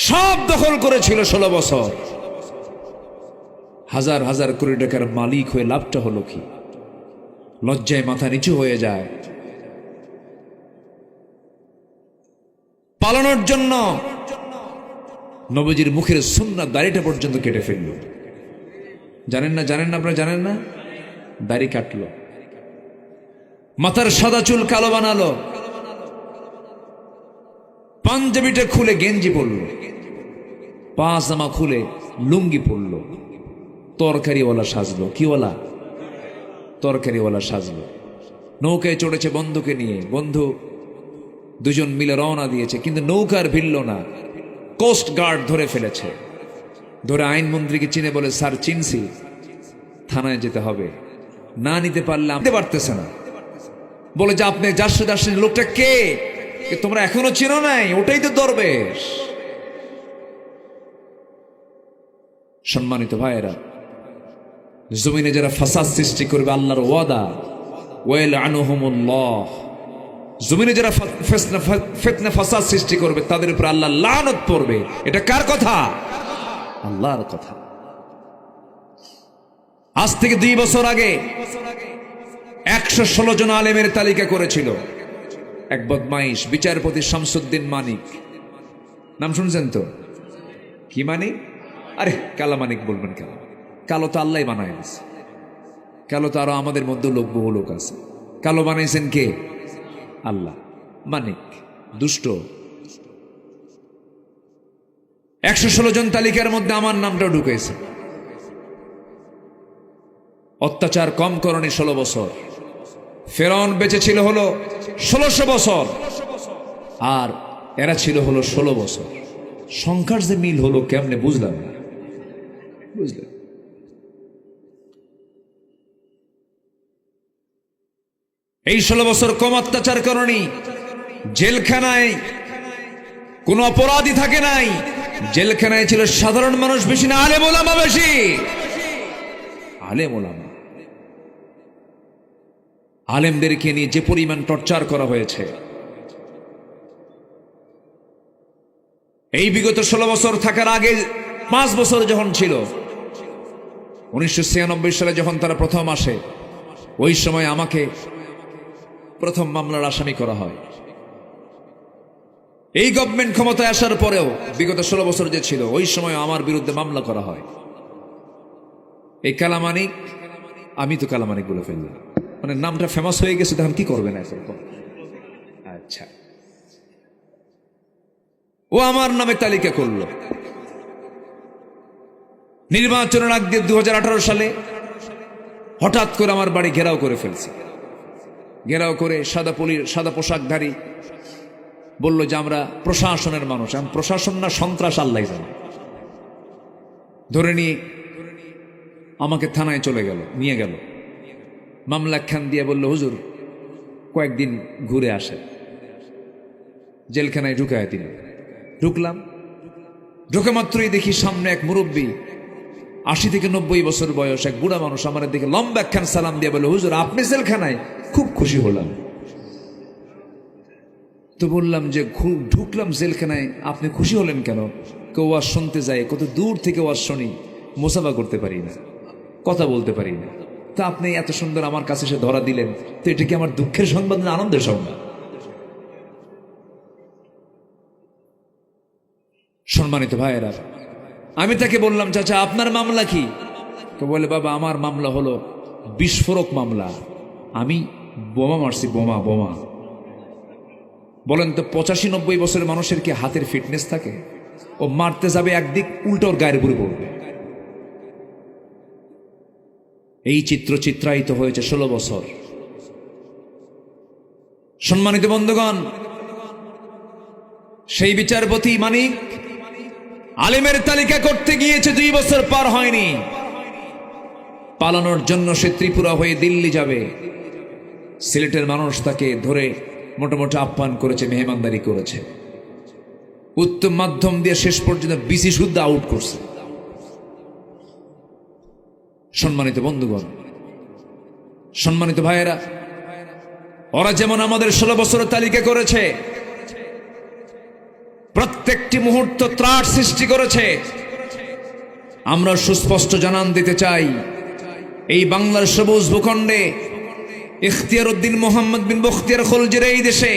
সব দখল করেছিল 16 বছর। হাজার হাজার কোটি টাকার মালিক হয়ে লাভটা হলো কি? লজ্জায় মাথা নিচু হয়ে যায়। পালানোর জন্য নবীজির মুখের সুন্নাত দাড়িটা পর্যন্ত কেটে ফেলল। জানেন না আপনারা জানেন না? দাড়ি কাটলো, মাথার সাদা চুল কালো বানালো, পাঞ্জাবিটা খুলে গেঞ্জি পরলো, পাজামা খুলে লুঙ্গি পরলো, তরকারিওয়ালা সাজলো। কিওয়ালা? তরকারিওয়ালা সাজলো। নৌকায় চড়েছে বন্ধুকে নিয়ে, বন্ধু দুজন মিলে রওনা দিয়েছে, কিন্তু নৌকার ভিড়ল না। কোস্ট গার্ড ধরে ফেলেছে, ধরে আইনমন্ত্রীকে চিনে বলে, স্যার চিনছি, থানায় যেতে হবে, না নিতে পারলে আনতে পারতেছে না। বলে যে আপনি যাচ্ছে লোকটা কে? তোমরা এখনো চিনো নাই? ওটাই তো দরবেশ। সম্মানিত ভাইয়েরা, জমিনে যারা ফাসাদ সৃষ্টি করবে, আল্লাহর ওয়াদা, ওয়াইলআনুহুমুল্লাহ, জমিনে যারা ফিতনা ফাসাদ সৃষ্টি করবে তাদের উপর আল্লাহ লানত পড়বে। এটা কার কথা? আল্লাহর কথা। আজ থেকে 2 বছর আগে 116 জন আলেমের তালিকা করেছিল এক বদমাইশ বিচারপতি শামসুদ্দিন মানিক। নাম শুনছেন তো? কি মানিক? আরে কালা মানিক বলবেন কেন? কালো তো আল্লাহ বানায় দিয়েছে। কালো তো আরো আমাদের মধ্যে বহু লোক আছে। কালো বানাইছেন কে? আল্লাহ। মানিক দুষ্ট। 116 জন তালিকার মধ্যে আমার নামটাও ঢুকেছে। অত্যাচার কম করণে 16 বছর। ফেরাউন বেঁচে ছিল হলো 1600 বছর, আর এরা ছিল হলো 16 বছর। সংখ্যার যে মিল হলো কেমনে বুঝলাম না। বুঝলেন? এই 16 বছর কম অত্যাচার করনি। জেলখানায় কোন অপরাধী থাকে নাই। জেলখানায় ছিল সাধারণ মানুষ বেশি না আলেম ওলামা বেশি। আলেম ওলামা, আলেমদেরকে নিয়ে যে পরিমাণ টর্চার করা হয়েছে, এই বিগত 16 বছর থাকার আগে 5 বছর যখন ছিল, 1996 সালে যখন তারা প্রথম আসে, ওই সময় আমাকে প্রথম মামলার আসামি করা হয়। এই গভর্নমেন্ট ক্ষমতায় আসার পরেও বিগত 16 বছর যে ছিল, ওই সময় আমার বিরুদ্ধে মামলা করা হয়। এই কালামানিক, আমি তো কালামানিক বলে ফেললাম, মানে নামটা ফেমাস হয়ে গেছে, তখন কি করবেন এখন? আচ্ছা, ও আমার নামে তালিকা করলো। নির্বাচনের আগে 2018 সালে হঠাৎ করে আমার বাড়ি ঘেরাও করে ফেলছে। ঘেরাও করে সাদা পোশাকধারী বলল যে আমরা প্রশাসনের মানুষ। আমি প্রশাসন না, সন্ত্রাস আল্লাহ জানে। ধরে নিয়ে আমাকে থানায় নিয়ে গেল। মামলা খান দিয়ে বলল, হুজুর কয়েকদিন ঘুরে আসে। জেলখানায় ঢুকায় দিল। ঢুকলাম, ঢুকে মাত্রই দেখি সামনে এক মুরব্বী, 80 থেকে 90 বছর বয়স, এক বুড়া মানুষ আমার দিকে লম্বা একখান সালাম দিয়ে বলল, হুজুর আপনি জেলখানায়? খুব খুশি হলাম। তো বললাম যে ঢুকলাম জেলখানায়, আপনি খুশি হলেন কেন? কেউ ওয়াজ শুনতে যায়, কত দূর থেকে ওয়াজ শুনি, মোসাফা করতে পারি না, কথা বলতে পারি না, তা আপনি এত সুন্দর আমার কাছে এসে ধরা দিলেন, তো এটা কি আমার দুঃখের সংবাদ না আনন্দের সংবাদ? সম্মানিত ভাইয়েরা, আমি তাকে বললাম, চাচা আপনার মামলা কি? তো বলে, বাবা আমার মামলা হলো বিস্ফোরক মামলা, আমি বোমা মারছি, বোমা। বলেন তো 85-90 বছরের মানুষের কি হাতের ফিটনেস থাকে? ও মারতে যাবে একদিক, উল্টো ওর গায়ের উপরে পড়বে। এই চিত্র চিত্রায়িত হয়েছে 16 বছর। সম্মানিত বন্ধুগণ, সেই বিচারপতি মানিক আলেমের তালিকা করতে গিয়েছে, 2 বছর পার হয়নি। পালানোর জন্য সে ত্রিপুরা হয়ে দিল্লি যাবে। সিলেটের মানুষ তাকে ধরে মোটামুটি আপ্যায়ন করেছে, মেহমানদারি করেছে, উত্তম মাধ্যম দিয়ে শেষ পর্যন্ত বিসি শুদ্ধ আউট করছে। সম্মানিত বন্ধুগণ, সম্মানিত ভাইয়েরা, ওরা যেমন আমাদের 16 বছরের তালিকা করেছে, প্রত্যেকটি মুহূর্ত ত্রাস সৃষ্টি করেছে। আমরা সুস্পষ্ট জানান দিতে চাই, এই বাংলার সবুজ ভূখণ্ডে ইখতিয়ার উদ্দিন মোহাম্মদ বিন বখতিয়ার খলজির এই দেশে,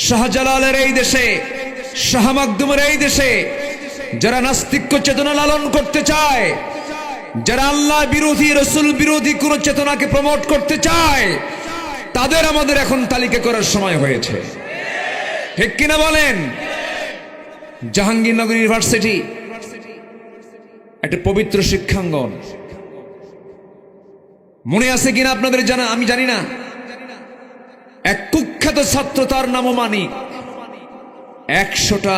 শাহজালালের এই দেশে, শাহ মাকদুমের এই দেশে যারা নাস্তিক্য চেতনা লালন করতে চায়, যারা আল্লাহ বিরোধী রসুল বিরোধী কোন চেতনাকে প্রমোট করতে চায়, তাদের আমাদের এখন তালিকা করার সময় হয়েছে। ঠিক কিনা বলেন? জাহাঙ্গীরনগর ইউনিভার্সিটি একটা পবিত্র শিক্ষাঙ্গন। মনে আছে কিনা আপনাদের জানা আমি জানি না। এক কুখ্যাত ছাত্র, তার নামও মানিক, 100টা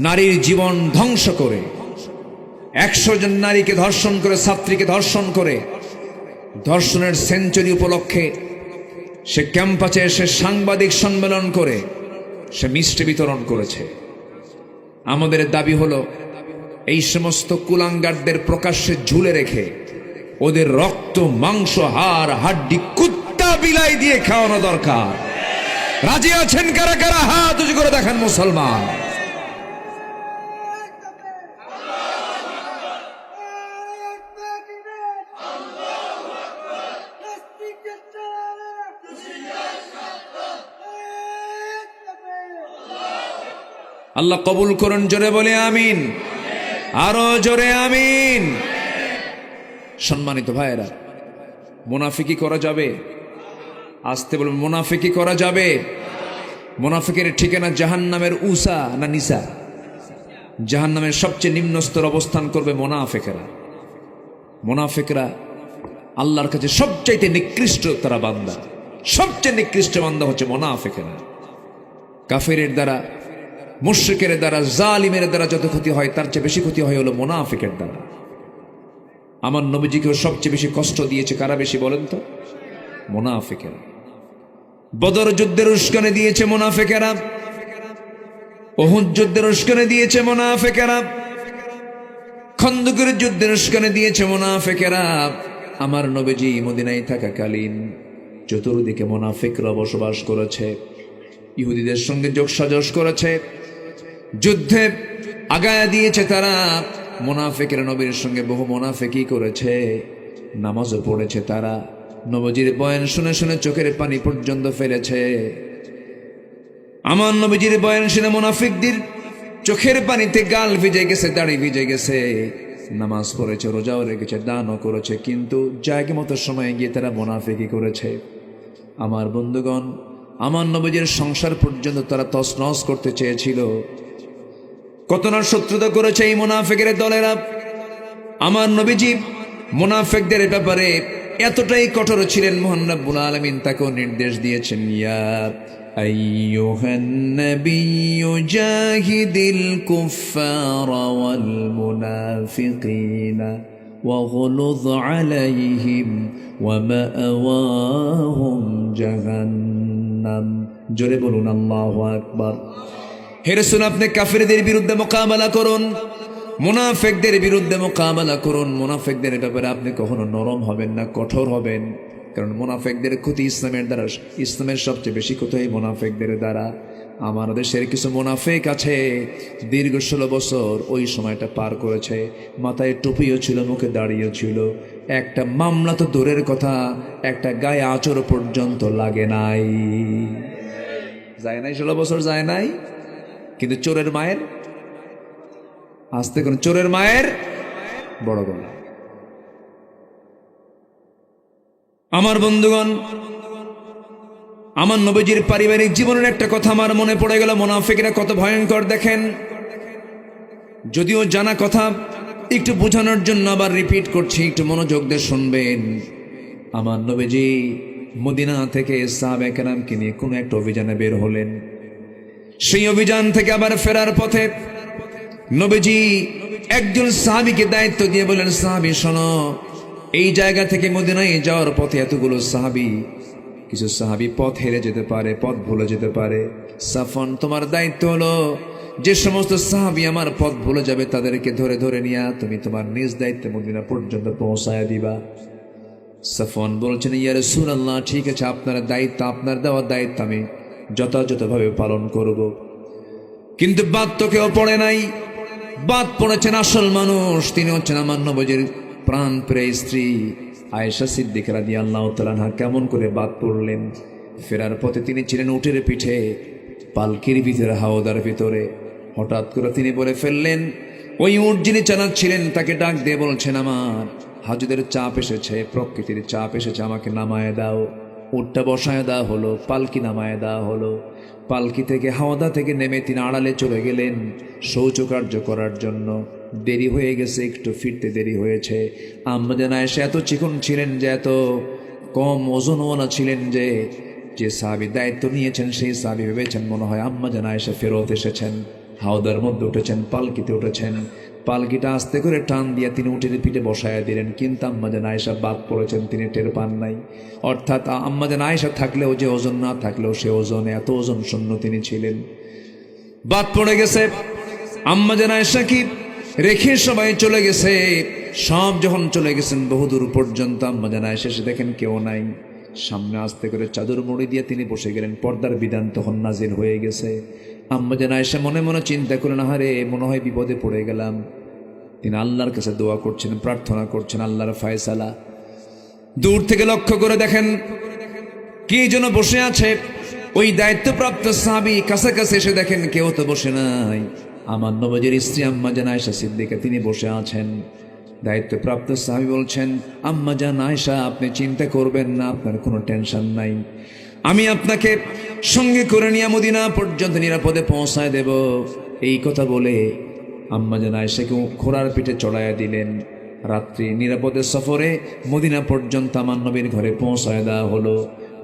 নারীর জীবন ধ্বংস করে, 100 জন নারীকে ধর্ষণ করে, ছাত্রীকে ধর্ষণ করে, ধর্ষণের সেঞ্চুরি উপলক্ষে সে ক্যাম্পাসে এসে সাংবাদিক সম্মেলন করে সে মিষ্টি বিতরণ করেছে। আমাদের দাবি হলো এই সমস্ত কুলাঙ্গারদের প্রকাশ্যে ঝুলে রেখে ওদের রক্ত, মাংস, হাড়, হাড্ডি কুত্তা বিলাই দিয়ে খাওয়ানো দরকার। রাজি আছেন কারা কারা? হাত উঁচু করে দেখান মুসলমান। আল্লাহ কবুল করুন, জোরে বলে আমিন, আরো জোরে আমিন। সম্মানিত ভাইয়েরা, মুনাফিকি করা যাবে? আসতে বলবেন, মুনাফিকি করা যাবে? মুনাফিকের ঠিকানা জাহান্নামের উসা না নিসা? জাহান্নামের সবচেয়ে নিম্ন স্তর অবস্থান করবে মুনাফিকেরা। মুনাফিকরা আল্লাহর কাছে সবচাইতে নিকৃষ্ট তারা বান্দা, সবচেয়ে নিকৃষ্ট বান্দা হচ্ছে মুনাফিকেরা। কাফেরের দ্বারা, মুশরিকের দ্বারা, জালিমের দ্বারা যত ক্ষতি হয় তার চেয়ে বেশি ক্ষতি হয় হলো মুনাফিকের দ্বারা। আমার নবীজিকেও সবচেয়ে বেশি কষ্ট দিয়েছে কারা বেশি বলেন তো? মুনাফিকেরা। বদর যুদ্ধের উস্কানি দিয়েছে মুনাফিকেরা, উহুদ যুদ্ধের উস্কানি দিয়েছে মুনাফিকেরা, খন্দকের যুদ্ধের উস্কানি দিয়েছে মুনাফিকেরা। আমার নবীজি মদিনায় থাকাকালীন চতুর্দিকে মুনাফিকরা বসবাস করেছে, ইহুদিদের সঙ্গে যোগসাজশ করেছে, যুদ্ধে আগায়া দিয়েছে তারা। মুনাফিকের নবীর সঙ্গে বহু মুনাফিকি করেছে, নামাজও পড়েছে তারা। নবীজির বয়ান শুনে শুনে চোখের পানি পর্যন্ত ফেলেছে। আমার নবীজির বয়ান শুনে মুনাফিকদের চোখের পানিতে গাল ভিজে গেছে, দাড়ি ভিজে গেছে। নামাজ পড়েছে, রোজাও রেখেছে, দানও করেছে, কিন্তু জায়গা মতো সময় গিয়ে তারা মুনাফিকি করেছে। আমার বন্ধুগণ, আমার নবীজির সংসার পর্যন্ত তারা তছনছ করতে চেয়েছিল। কত না শত্রুতা করেছে এই মুনাফিকের দলেরা। আমার নবীজি মুনাফিকদের ব্যাপারে এতটাই কঠোর ছিলেন, মহান রব্বুল আলামিন তাকেও নির্দেশ দিয়েছেন, ইয়া আইয়ুহান নাবিয়্যু জাহিদিল কুফফারা ওয়াল মুনাফিকিনা ওয়াগলুয আলাইহিম ওয়া মাআওয়াহুম জাহান্নাম। জোরে বলুন আল্লাহু আকবার। হে রাসূল, আপনি কাফিরদের বিরুদ্ধে মোকাবেলা করুন, মুনাফিকদের বিরুদ্ধে মোকাবেলা করুন। মুনাফিকদের ব্যাপারে আপনি কখনো নরম হবেন না, কঠোর হবেন, কারণ মুনাফিকদের ক্ষতি ইসলামের দ্বারা, ইসলামের সবচেয়ে বেশি ক্ষতি হয় মুনাফিকদের দ্বারা। আমার দেশের কিছু মুনাফিক আছে, দীর্ঘ 16 বছর ওই সময়টা পার করেছে, মাথায় টুপিও ছিল, মুখে দাড়িও ছিল, একটা মামলা তো দূরের কথা, একটা গায়ে আঁচড় পর্যন্ত লাগে নাই। যায় নাই, 16 বছর যায় নাই। কিন্তু চোরের মায়ের, আসতে কোন চোরের মায়ের বড় গলা। আমার বন্ধুগণ, আমার নবীজির পারিবারিক জীবনের একটা কথা আমার মনে পড়ে গেল। মুনাফিকরা কত ভয়ঙ্কর দেখেন। যদিও জানা কথা, একটু বোঝানোর জন্য আবার রিপিট করছি, একটু মনোযোগ দিয়ে শুনবেন। আমার নবীজি মদিনা থেকে সাহাবায়ে কেরামকে নিয়ে কোনো একটা অভিযানে বের হলেন। সেই অভিযান থেকে আবার ফেরার পথে নবীজি একজন সাহাবীকে দায়িত্ব দিয়ে বলেন, সাহাবী শোনো, এই জায়গা থেকে মদিনায় যাওয়ার পথে এতগুলো সাহাবী, কিছু সাহাবী পথ হেরে যেতে পারে, পথ ভুলে যেতে পারে। সাফওয়ান, তোমার দায়িত্ব হলো যে সমস্ত সাহাবী আমার পথ ভুলে যাবে তাদেরকে ধরে ধরে নিয়ে তুমি তোমার নিজ দায়িত্বে মদিনা পর্যন্ত পৌঁছায় দিবা। সাফওয়ান বলছেন, ইয়া রাসূলুল্লাহ, ঠিক আছে, আপনার দায়িত্ব, আপনার দেওয়া দায়িত্ব আমি যথাযথভাবে পালন করব। কিন্তু বাদ তো কেউ পড়ে নাই। বাদ পড়েছেন আসল মানুষ, তিনি হচ্ছেন আমার নবীজির প্রাণ প্রিয় স্ত্রী আয়েশা সিদ্দিকা রাদিয়াল্লাহু তাআলা আনহা। কেমন করে বাদ পড়লেন? ফেরার পথে তিনি ছিলেন উটের পিঠে, পালকির ভিতরে, হাওদার ভিতরে হঠাৎ করে তিনি বলে ফেললেন, ওই উট যিনি চালাচ্ছিলেন তাকে ডাক দিয়ে বলছেন, আমার হাজুদের চাপ এসেছে, প্রকৃতির চাপ এসেছে, আমাকে নামায় দাও। উটটা বসায় দেওয়া হলো, পালকি নামায় দেওয়া হলো। পালকি থেকে, হাওদা থেকে নেমে তিনি আড়ালে চলে গেলেন শৌচকার্য করার জন্য। দেরি হয়ে গেছে, একটু ফিরতে দেরি হয়েছে। আম্মা জান আয়েশা এত চিকন ছিলেন যে, এত কম ওজনওয়ালা ছিলেন যে, যে সাহাবী দায়িত্ব নিয়েছেন সেই সাহাবী ভেবেছেন মনে হয় আম্মা জান আয়েশা ফেরত এসেছেন। হাওদার মধ্যে উঠেছেন, পালকিতে উঠেছেন। পালকিটা আস্তে করে টান দিয়ে তিনি উটের পিঠে বসায় দিলেন, কিন্তু আম্মা জান আয়েশা বাদ পড়েছেন, তিনি টের পান নাই। অর্থাৎ আম্মা জান আয়েশা থাকলেও যে ওজন, না থাকলেও সে ওজনে, এত ওজন শূন্য তিনি ছিলেন। বাদ পড়ে গেছে। আম্মা জান আয়েশা কি রেখে সবাই চলে গেছে। সব যখন চলে গেছেন বহুদূর পর্যন্ত, আম্মা জান আয়েশা এসে দেখেন কেউ নাই। সামনে আস্তে করে চাদর মুড়ি দিয়ে তিনি বসে গেলেন। পর্দার বিধান তখন নাজিল হয়ে গেছে। আম্মা জান আয়েশা মনে মনে চিন্তা করেন, আহারে মনে হয় বিপদে পড়ে গেলাম। তিনি আল্লাহর কাছে দোয়া করছেন, প্রার্থনা করছেন, আল্লাহর ফায়সালা। দূর থেকে লক্ষ্য করে দেখেন কে যেন বসে আছে। ওই দায়িত্বপ্রাপ্ত সাহাবী কাছাকাছি এসে দেখেন কেউ তো বসে নাই। আমার নবীর স্ত্রী আম্মা জান আয়েশা সিদ্দিকা তিনি বসে আছেন। দায়িত্বপ্রাপ্ত সাহাবী বলছেন, আম্মা জান আয়েশা আপনি চিন্তা করবেন না, আপনার কোনো টেনশন নাই, আমি আপনাকে সঙ্গে করে নিয়ে মদিনা পর্যন্ত নিরাপদে পৌঁছায় দেব। এই কথা বলে আম্মা জান আয়েশাকে ঘোড়ার পিঠে চড়াইয়া দিলেন। রাত্রি নিরাপদে সফরে মদিনা পর্যন্ত আমার নবীর ঘরে পৌঁছায় দেওয়া হলো।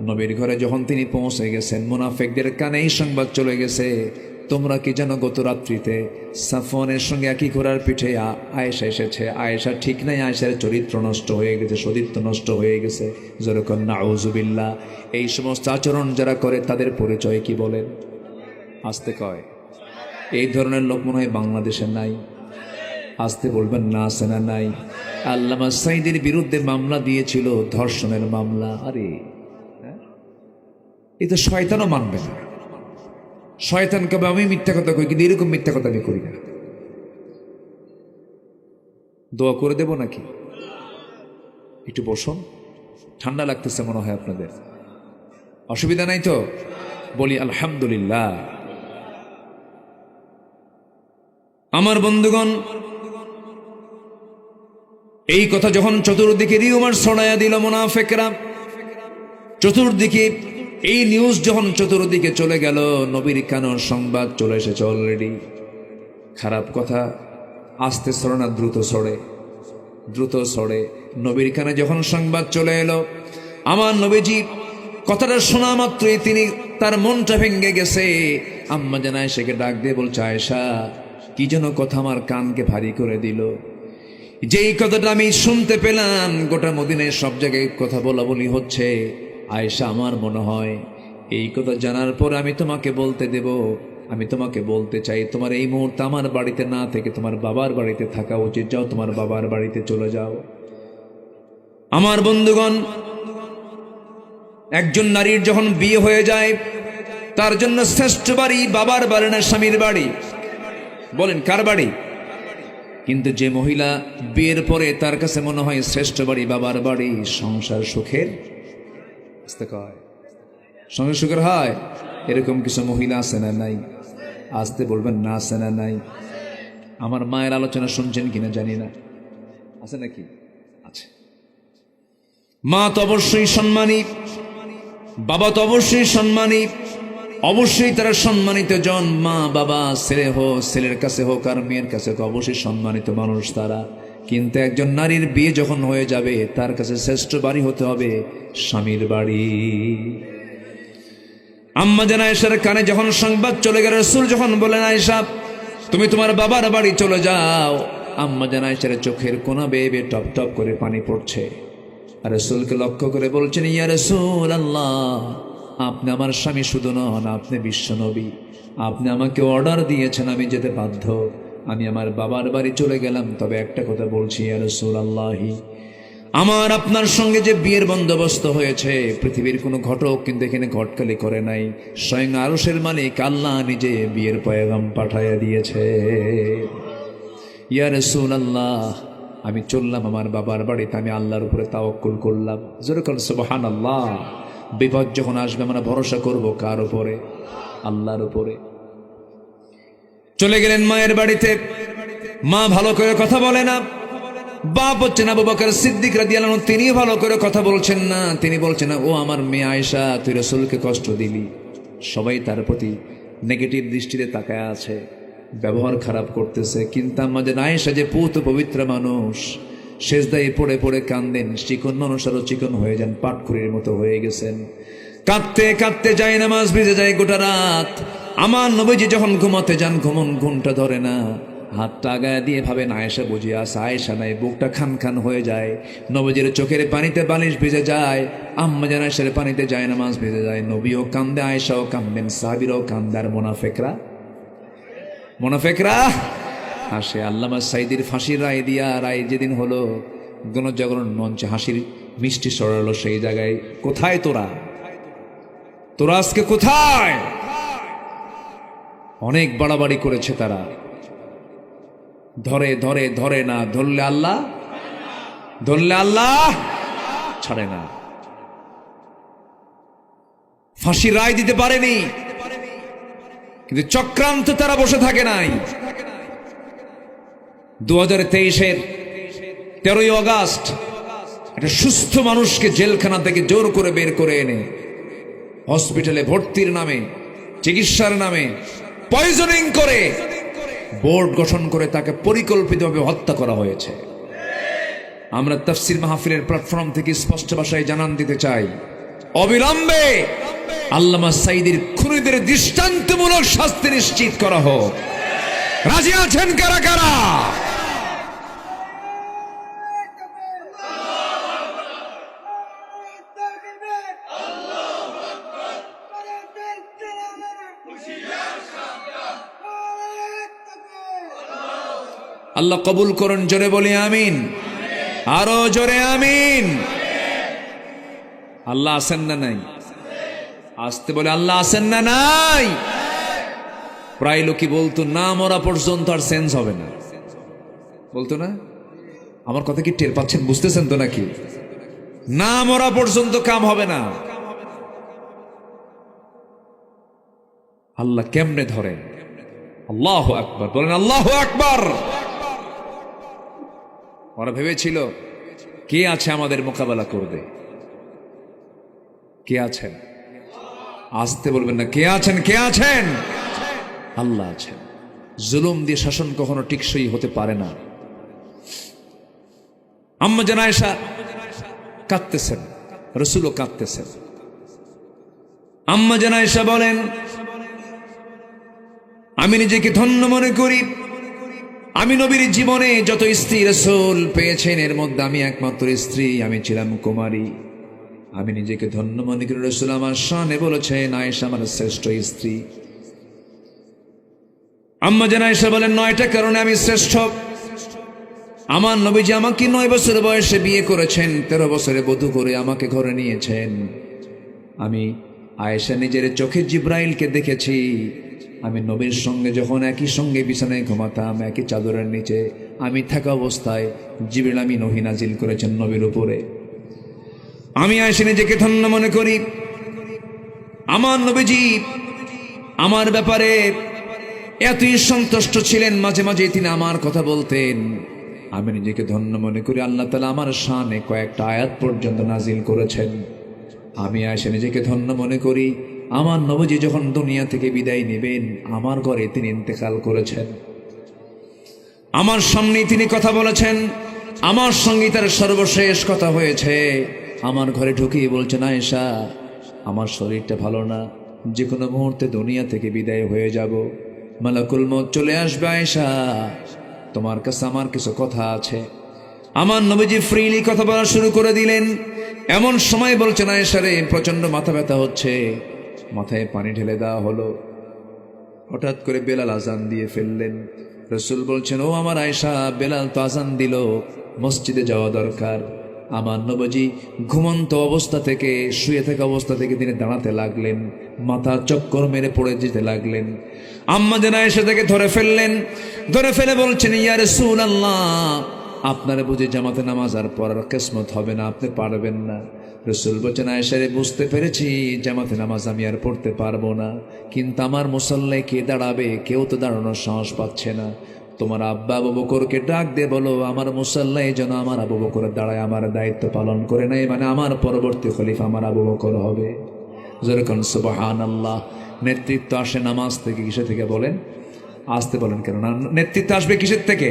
নবীর ঘরে যখন তিনি পৌঁছে গেছেন, মুনাফিকদের কানে এই সংবাদ চলে গেছে, তোমরা কি জানো গত রাত্রিতে সাফওয়ানের সঙ্গে একই ঘোড়ার পিঠে আয়েশা এসেছে। আয়েশা ঠিক নাই, আয়েশার চরিত্র নষ্ট হয়ে গেছে, সতীত্ব নষ্ট হয়ে গেছে। যেরকম নাউজুবিল্লাহ। এই সমস্ত আচরণ যারা করে তাদের পরিচয় কি বলেন? আসতে কয়। এই ধরনের লোক মনে হয় বাংলাদেশে নাই। আসতে বলবেন না, আছে না নাই? আল্লামা সাঈদীর বিরুদ্ধে মামলা দিয়েছিল, ধর্ষণের মামলা। আরে এই তো শয়তানও মানবে না। শয়তান কবে আমি মিথ্যা কথা কই, কিন্তু এরকম মিথ্যা কথা আমি করি না। দোয়া করে দেব নাকি? একটু বসুন, ঠান্ডা লাগতেছে মনে হয় আপনাদের, অসুবিধা নাই তো? বলি আলহামদুলিল্লাহ। আমার বন্ধুগণ, এই কথা যখন চতুর্দিকে রিউমার ছড়াইয়া দিল মুনাফিকরা, চতুর্দিকে এই নিউজ যখন চতুর্দিকে চলে গেল, নবীর কানের সংবাদ চলে এসেছে অলরেডি। খারাপ কথা আস্তে ছড়ে না, দ্রুত ছড়ে, দ্রুত ছড়ে। নবীর কানে যখন সংবাদ চলে এলো, আমার নবীজি কথাটা শোনা মাত্রই তিনি, তার মনটা ভেঙে গেছে। আম্মা জান আয়েশাকে ডাক দিয়ে বলছে, আয়েশা কি যেন কথা আমার কানকে ভারী করে দিল। যেই কথাটা আমি শুনতে পেলাম, গোটা মদিনায় সব জায়গায় কথা বলা বলি হচ্ছে। আয়েশা আমার মনে হয় এই কথা জানার পর আমি তোমাকে বলতে দেব, আমি তোমাকে বলতে চাই, তোমার এই মুহূর্তে আমার বাড়িতে না থেকে তোমার বাবার বাড়িতে থাকা উচিত। যাও, তোমার বাবার বাড়িতে চলে যাও। আমার বন্ধুগণ, একজন নারীর যখন বিয়ে হয়ে যায়, তার জন্য শ্রেষ্ঠ বাড়ি বাবার বাড়ি না স্বামীর বাড়ি? বলেন কার বাড়ি? কিন্তু যে মহিলা বিয়ের পরে তার কাছে মনে হয় শ্রেষ্ঠ বাড়ি বাবার বাড়ি, সংসার সুখের সংসার সুখের হয়। এরকম কিছু মহিলা আছে না নাই? আসতে বলবেন না, আছে না নাই? আমার মায়ের আলোচনা শুনছেন কিনা জানি না, আছে নাকি? আছে। মা তো অবশ্যই সম্মানী, বাবা তো অবশ্যই সম্মানী, অবশ্যই তারা সম্মানিত জন। মা বাবা, ছেলে হোক, ছেলের কাছে হোক আর মেয়ের কাছে হোক, অবশ্যই সম্মানিত মানুষ তারা। কিন্তু একজন নারীর বিয়ে যখন হয়ে যাবে, তার কাছে শ্রেষ্ঠ বাড়ি হতে হবে স্বামীর বাড়ি। আম্মা জান আয়েশার কানে যখন সংবাদ চলে গেল, রাসূল যখন বলেন, আয়েশা তুমি তোমার বাবার বাড়ি চলে যাও, আম্মা জান আয়েশার চোখের কোনা বেয়ে বেয়ে টপ টপ করে পানি পড়ছে। আর রাসূলকে লক্ষ্য করে বলছেন, ইয়া রাসূলুল্লাহ, আপনি আমার স্বামী শুধু নন, আপনি বিশ্বনবী। আপনি আমাকে অর্ডার দিয়েছেন, আমি যেতে বাধ্য। আমি আমার বাবার বাড়ি চলে গেলাম। তবে একটা কথা বলছি, ইয়া রাসূলুল্লাহি, আমার আপনার সঙ্গে যে বিয়ের বন্দোবস্ত হয়েছে, পৃথিবীর কোনো ঘটক কিন্তু এখানে ঘটকালি করে নাই। স্বয়ং আরশের মালিক আল্লাহ নিজে বিয়ের পয়গাম পাঠাইয়া দিয়েছে। ইয়া রাসূলুল্লাহ, আমি চললাম আমার বাবার বাড়িতে, আমি আল্লাহর উপরে তাওয়াক্কুল করলাম। জোরে বলেন সুবহানাল্লাহ। বিপদ যখন আসবে আমরা ভরসা করব কার উপরে? আল্লাহর উপরে। চলে গেলেন মায়ের বাড়িতে। মা ভালো করে কথা বলে না। বাপ হচ্ছেন আবু বকর সিদ্দিক রাদিয়াল্লাহু আনহু, তিনি ভালো করে কথা বলছেন না। তিনি বলছেন না, ও আমার মেয়ে আয়েশা, তুই রাসূলকে কষ্ট দিলি। সবাই তার প্রতি নেগেটিভ দৃষ্টিতে তাকায় আছে, ব্যবহার খারাপ করতেছে। কিন্তু আমাদের আয়েশা যে পুত পবিত্র মানুষ, সেজদায় পড়ে পড়ে কান্দেন। চিকন মানুষ আরো চিকন হয়ে যান, পাটখড়ির মতো হয়ে গেছেন। কাঁদতে কাঁদতে যায়, নামাজ ভিজে যায় গোটা রাত। আমার নবীজি যখন ঘুমাতে যান, ঘুমটা ধরে না। হাতটা আগায় দিয়ে ভাবেন আয়েশা বুঝিয়ে আসে, আয়েশা নাই। বুকটা খান খান হয়ে যায়। নবীজির চোখের পানিতে বালিশ ভিজে যায়, আম্মা জান আয়েশার পানিতে যায়, নামাজ ভিজে যায়। নবীও কান্দে, আয়েশাও কান্দেন, সাহাবীরাও কান্দে। আর মোনাফেকরা হাসে। আল্লামা সাইদির ফাঁসির রায় দিয়া, রায় যেদিন হলো, গণজাগরণ মঞ্চে হাসির মিষ্টি সরালো। সেই জায়গায় কোথায় তোরা আজকে কোথায়? অনেক বাড়াবাড়ি করেছে তারা। ধরে না, ধরলে আল্লাহ ছাড়ে না। ফাঁসির রায় দিতে পারেনি, কিন্তু চক্রান্ত তারা বসে থাকে নাই। 2023-এর 13ই আগস্ট একটা সুস্থ মানুষকে জেলখানা থেকে জোর করে বের করে এনে হসপিটালে ভর্তির নামে, চিকিৎসার নামে পয়জনিং করে, বোর্ড গঠন করে তাকে পরিকল্পিতভাবে হত্যা করা হয়েছে। আমরা তাফসীর মাহফিলের প্ল্যাটফর্ম থেকে স্পষ্ট ভাষায় জানান দিতে চাই, অবিলম্বে আল্লামা সাইদির খুনিদের দৃষ্টান্তমূলক শাস্তি নিশ্চিত করা হোক। রাজি আছেন কারা কারা? আল্লাহ কবুল করুন। জোরে বলি আমিন, আরো জোরে আমিন। আল্লাহ আছেন না নাই? আসতে বলে আল্লাহ আছেন না নাই? প্রায় লোকই বলতো, না মরা পর্যন্ত আর সেন্স হবে না। বলতো না? আমার কথা কি টের পাচ্ছেন, বুঝতেছেন তো নাকি? না মরা পর্যন্ত কাম হবে না। আল্লাহ কেমনে ধরেন? আল্লাহু আকবার বলেন, আল্লাহু আকবার। ওরা ভেবেছিল কে আছে আমাদের মোকাবেলা করবে? কে আছেন? আসতে বলবেন না, কে আছেন? আল্লাহ আছেন। জুলুম দিয়ে শাসন কখনো টিকসই হতে পারে না। আম্মা জান আয়েশা কাঁদতেছেন, রাসূলও কাঁদতেছেন। আম্মা জান আয়েশা বলেন, আমি নিজেকে ধন্য মনে করি। আমি নবীর জীবনে যত স্ত্রী রাসূল পেয়েছেন, এর মধ্যে আমি একমাত্র স্ত্রী। আমি ছিলাম কুমারী। আমি নিজেকে ধন্য মনে করি। রাসূল আমার শানে বলেছেন, আয়েশা আমার শ্রেষ্ঠ স্ত্রী। আম্মা জান আয়েশা বলেন, 9টা কারণে আমি শ্রেষ্ঠ। আমার নবীজি আমাকে 9 বছর বয়সে বিয়ে করেছেন, 13 বছরে বধূ করে আমাকে ঘরে নিয়েছেন। আমি আয়েশা নিজের চোখে জিব্রাইলকে দেখেছি। আমি নবীর সঙ্গে যখন একই সঙ্গে বিছানায় ঘুমাতাম, একই চাদরের নিচে, আমি থাকা অবস্থায় জিবরিল আমিন ওহী নাজিল করেছেন নবীর উপরে। আমি আয়েশা নিজেকে ধন্য মনে করি। আমার নবীজি আমার ব্যাপারে এতই সন্তুষ্ট ছিলেন, মাঝে মাঝে তিনি আমার কথা বলতেন। আমি নিজেকে ধন্য মনে করি। আল্লাহ তাআলা আমার শানে কয়েকটা আয়াত পর্যন্ত নাজিল করেছেন। আমি আয়েশা নিজেকে ধন্য মনে করি। আমার নবীজি যখন দুনিয়া থেকে বিদায় নেবেন, আমার ঘরে তিনি ইন্তেকাল করেছেন। আমার সামনেই তিনি কথা বলেছেন। আমার সঙ্গে তার সর্বশেষ কথা হয়েছে। আমার ঘরে ঢুকিয়ে বলছেন, আয়েশা, আমার শরীরটা ভালো না, যে কোনো মুহূর্তে দুনিয়া থেকে বিদায় হয়ে যাব। মালাকুল মউত চলে আসবে। আয়েশা, তোমার কাছে আমার কিছু কথা আছে। আমার নবীজি ফ্রিলি কথা বলা শুরু করে দিলেন। এমন সময় বলছেন, আয়েশা রে, প্রচন্ড মাথা ব্যথা হচ্ছে। মাথায় পানি ঢেলে দেওয়া হলো। হঠাৎ করে বেলাল আজান দিয়ে ফেললেন। রাসূল বলছেন, ও আমার আয়েশা, বেলাল তো আজান দিল, মসজিদে যাওয়া দরকার। আমার নবীজি ঘুমন্ত অবস্থা থেকে, শুয়ে থাকা অবস্থা থেকে তিনি দাঁড়াতে লাগলেন। মাথা চক্কর মেরে পড়ে যেতে লাগলেন। আম্মা জান আয়েশা তাকে ধরে ফেললেন। ধরে ফেলে বলছেন, ইয়া রাসূলুল্লাহ, আপনারা বুঝি জামাতে নামাজ আর পড়ার কিসমত হবে না, আপনি পারবেন না। রাসূল বলেন, আয়েশা রে, বুঝতে পেরেছি জামাতে নামাজ আমি আর পড়তে পারবো না, কিন্তু আমার মুসল্লায় কে দাঁড়াবে? কেউ তো দাঁড়ানোর সাহস পাচ্ছে না। তোমার আব্বা আবু বকরকে ডাক দিয়ে বলো আমার মুসল্লায় যেন আমার আবু বকর দাঁড়ায় আমার দায়িত্ব পালন করে নেয়, মানে আমার পরবর্তী খলিফা আমার আবু বকর হবে। যেরকম সুবহানাল্লাহ। নেতৃত্ব আসে নামাজ থেকে, কিসে থেকে বলেন? আসতে বলেন কেন না? নেতৃত্ব আসবে কিসের থেকে?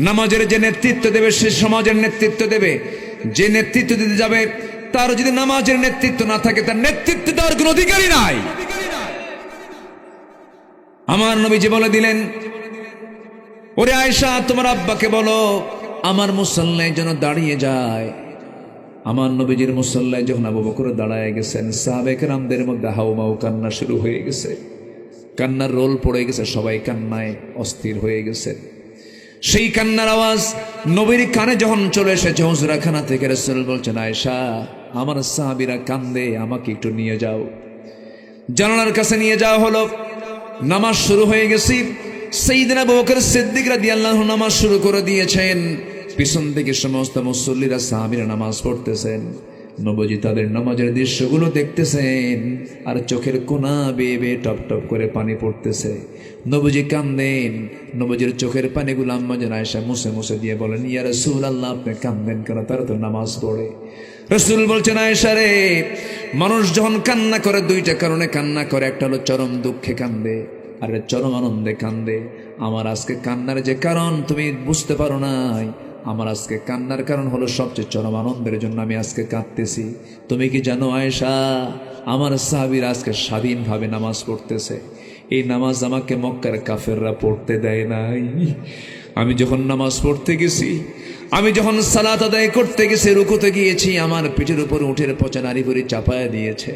নামাজের যে নেতৃত্ব দেবে সে সমাজের নেতৃত্ব দেবে। যে নেতৃত্ব দিতে যাবে তার যদি নামাজের নেতৃত্ব না থাকে, তার নেতৃত্ব দেওয়ার কোনো অধিকারই নাই। আমার নবীজি বলে দিলেন, ওরে আয়েশা, তোমার আব্বাকে বলো আমার মুসল্লায় যেন দাঁড়িয়ে যায়। আমার নবীজির মুসল্লায় যখন আবু বকর দাঁড়ায় গেছেন, সাহাবে কেরামদের মধ্যে হাউমাউ কান্না শুরু হয়ে গেছে, কান্নার রোল পড়ে গেছে, সবাই কান্নায় অস্থির হয়ে গেছে। সেই কান্নার আওয়াজ নবীর কানে যখন চলে এসেছে হুজরাখানা থেকে, রাসূল বলছেন, আয়েশা, আমার সাহাবীরা কান্দে, আমাকে একটু নিয়ে যাও। জানালার কাছে নিয়ে যাওয়া হলো। নামাজ শুরু হয়ে গেছি। সাইয়েদনা আবু বকর সিদ্দিক রাদিয়াল্লাহু আনহু নামাজ শুরু করে দিয়েছেন। পিছন থেকে সমস্ত মুসল্লিরা সাহাবীরা নামাজ পড়তেছেন। নবীজি তাদের নামাজের দৃশ্যগুলো দেখতেছেন, আর চোখের কোনা বেয়ে বেয়ে টপ টপ করে পানি পড়তেছে। নবীজি কান্দেন। নবীজির চোখের পানিগুলো আম্মা জান আয়েশা মুছে মুছে দিয়ে বলেন, ইয়া রাসূলুল্লাহ, আপনি কান্দেন কেন? তারা তো নামাজ পড়ে। রাসূল বলছেন, আয়েশা রে, মানুষ যখন কান্না করে দুইটা কারণে কান্না করে, একটা হলো চরম দুঃখে কান্দে, আর চরম আনন্দে কান্দে। আমার আজকে কান্নার যে কারণ তুমি বুঝতে পারো নাই, আমার আজকে কান্নার কারণ হলো সবচেয়ে চরম আনন্দের জন্য আমি আজকে কাঁদতেছি। তুমি কি জানো আয়েশা, আমার সাহাবীরা আজকে স্বাধীনভাবে নামাজ পড়তেছে। এই নামাজ আমাকে মক্কার কাফেররা পড়তে দেয় নাই। আমি যখন নামাজ পড়তে গেছি, আমি যখন সালাত আদায় করতে গেছি, রুকুতে গিয়েছি, আমার পিঠের উপর উঠের পচা নারী ভরি চাপায়া দিয়েছে।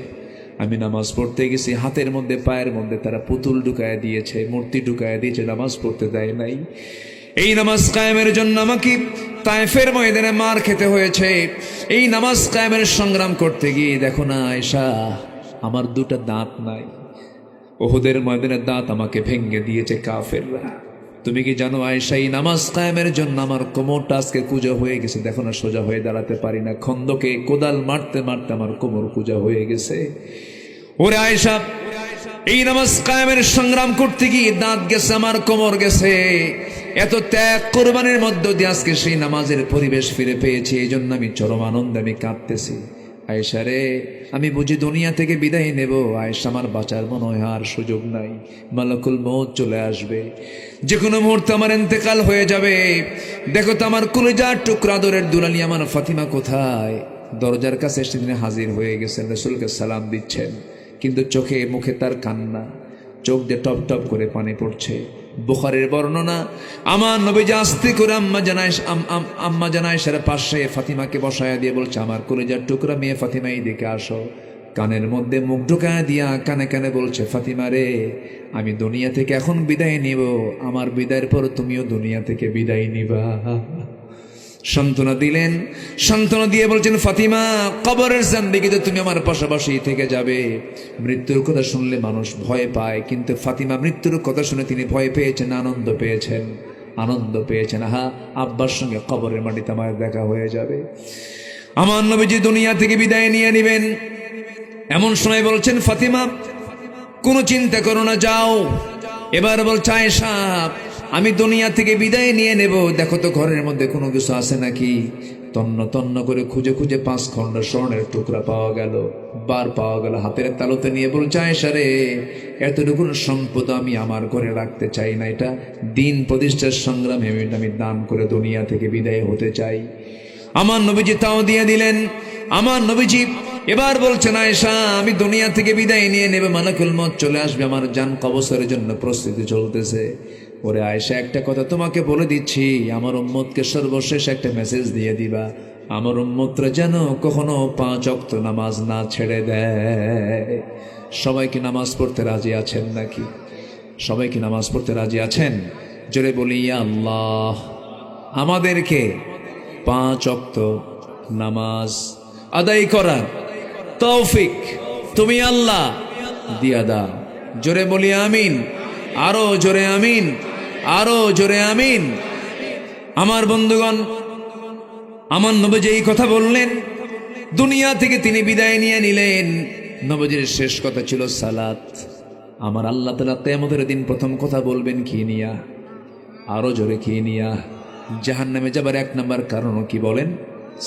আমি নামাজ পড়তে গেছি, হাতের মধ্যে পায়ের মধ্যে তারা পুতুল ঢুকায় দিয়েছে, মূর্তি ঢুকায় দিয়েছে, নামাজ পড়তে দেয় নাই। এই নামাজ কায়েমের জন্য আমাকে তায়েফের ময়দানে মার খেতে হয়েছে। এই নামাজ কায়েমের সংগ্রাম করতে গিয়ে দেখো না আয়েশা, আমার দুটো দাঁত নাই। উহুদের ময়দানের দাঁত আমাকে ভেঙে দিয়েছে কাফেররা। তুমি কি জানো আয়েশা, এই নামাজ কায়েমের জন্য আমার কোমরটা আজকে কুঁজা হয়ে গেছে। দেখো না, সোজা হয়ে দাঁড়াতে পারি না। খন্দকে কোদাল মারতে মারতে আমার কোমর কুঁজা হয়ে গেছে। ওরে আয়েশা, এই নামাজ কায়েমের সংগ্রাম করতে গিয়ে দাঁত গেছে, আমার কোমর গেছে। এত ত্যাগ কোরবানির মধ্য দিয়ে আজকে সেই নামাজের পরিবেশ ফিরে পেয়েছি। এই জন্য আমি চরম আনন্দে আমি কাঁদতেছি। আয়েশা রে, আমি বুঝি দুনিয়া থেকে বিদায় নেব। আয়েশা, আমার বাঁচার মনে হয় আর সুযোগ নাই। মালাকুল মউত চলে আসবে, যে কোনো মুহূর্তে আমার ইন্তেকাল হয়ে যাবে। দেখো তো আমার কলিজার টুকরা আদরের দুলালি আমার ফাতিমা কোথায়? দরজার কাছে এসে তিনি হাজির হয়ে গেছেন, রাসূলকে সালাম দিচ্ছেন, কিন্তু চোখে মুখে তার কান্না, চোখ দিয়ে টপ টপ করে পানি পড়ছে। বুখারীর বর্ণনা, আমার নবীজি আস্তে করে আম্মা জানায়েশার পাশে ফাতিমাকে বসায়া দিয়ে বলছে, আমার কলিজার টুকরা মেয়ে ফাতিমা, এইদিকে আসো। কানের মধ্যে মুখ ঢুকায় দিয়া কানে কানে বলছে, ফাতিমা রে, আমি দুনিয়া থেকে এখন বিদায় নিব। আমার বিদায়ের পর তুমিও দুনিয়া থেকে বিদায় নিবা। সান্ত্বনা দিলেন। সান্ত্বনা দিয়ে বলছেন, ফাতিমা, কবরের জিন্দেগিতে তুমি আমার পাশাপাশি থেকে যাবে। মৃত্যুর কথা শুনলে মানুষ ভয় পায়, কিন্তু ফাতিমা মৃত্যুর কথা শুনে তিনি ভয় পেয়েছেন, আনন্দ পেয়েছেন। আনন্দ পেয়েছেন, আহা, আব্বার সঙ্গে কবরের মাটিতে আমার দেখা হয়ে যাবে। আমার নবীজি দুনিয়া থেকে বিদায় নিয়ে নেবেন। এমন সময় বলছেন, ফাতিমা, কোনো চিন্তা করো না, যাও। এবার বলছে, আয়েশা, আমি দুনিয়া থেকে বিদায় নিয়ে নেব। দেখো তো ঘরের মধ্যে কোনো কিছু আছে নাকি। তন্ন তন্ন করে খুঁজে খুঁজে 5 খণ্ড স্বর্ণের টুকরা পাওয়া গেল, বার পাওয়া গেল। হাতের তালুতে নিয়ে বলছে, আয়েশা রে, এতটুকু সম্পদ আমি আমার ঘরে রাখতে চাই না। এটা দিন প্রতিষ্ঠার সংগ্রামে আমি দান করে দুনিয়া থেকে বিদায় হতে চাই। আমার নবীজি তাও দিয়ে দিলেন। আমার নবীজি এবার বলছেন, আয়েশা, আমি দুনিয়া থেকে বিদায় নিয়ে নেবে, মালাকুল মউত চলে আসবে, আমার জান কবজের জন্য প্রস্তুতি চলতেছে। ওরে আয়েশা, একটা কথা তোমাকে বলে দিচ্ছি, আমার উম্মতকে সর্বশেষ একটা মেসেজ দিয়ে দিবা, আমার উম্মতরা যেন কখনো 5 ওয়াক্ত নামাজ না ছেড়ে দেয়। সবাই কি নামাজ পড়তে রাজি আছেন নাকি? সবাই কি নামাজ পড়তে রাজি আছেন? জোরে বলি, ইয়া আল্লাহ, আমাদেরকে 5 ওয়াক্ত নামাজ আদায় করার তৌফিক তুমি আল্লাহ দিয়া দাও। জোরে বলি আমিন। আরো জোরে আমিন, আরো জোরে আমিন। আমার বন্ধুগণ, আমার নবী যে এই কথা বললেন, দুনিয়া থেকে তিনি বিদায় নিয়ে নিলেন। নবীজির শেষ কথা ছিল সালাত। আমার আল্লাহ তাআলা কিয়ামতের দিন প্রথম কথা বলবেন কি নিয়া? আরো জোরে কি নিয়া? জাহান্নামে যাবার এক নাম্বার কারণ কি বলেন?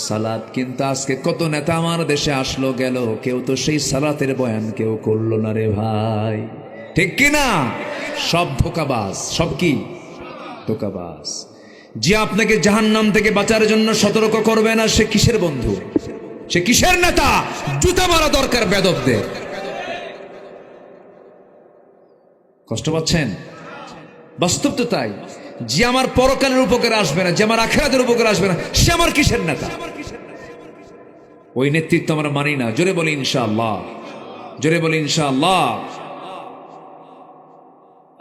সালাত। কিন্তু আজকে কত নেতা আমার দেশে আসলো গেল, কেউ তো সেই সালাতের বয়ান কেউ করলো না রে ভাই, ঠিক কি না? সব ধোঁকাবাজ, সব কি ধোঁকাবাজ। যে আপনাকে জাহান্নাম থেকে বাঁচার জন্য সতর্ক করবে না, সে কিসের বন্ধু? সে কিসের নেতা? জুতা মারা দরকার বেদবদের। কষ্ট পাচ্ছেন? বাস্তব তো তাই। যে আমার পরকালের উপকারে আসবে না, যে আমার আখিরাতের উপকারে আসবে না, সে আমার কিসের নেতা? ওই নেতৃত্ব আমরা মানি না। জোরে বলি ইনশাআল্লাহ, জোরে বলি ইনশাআল্লাহ।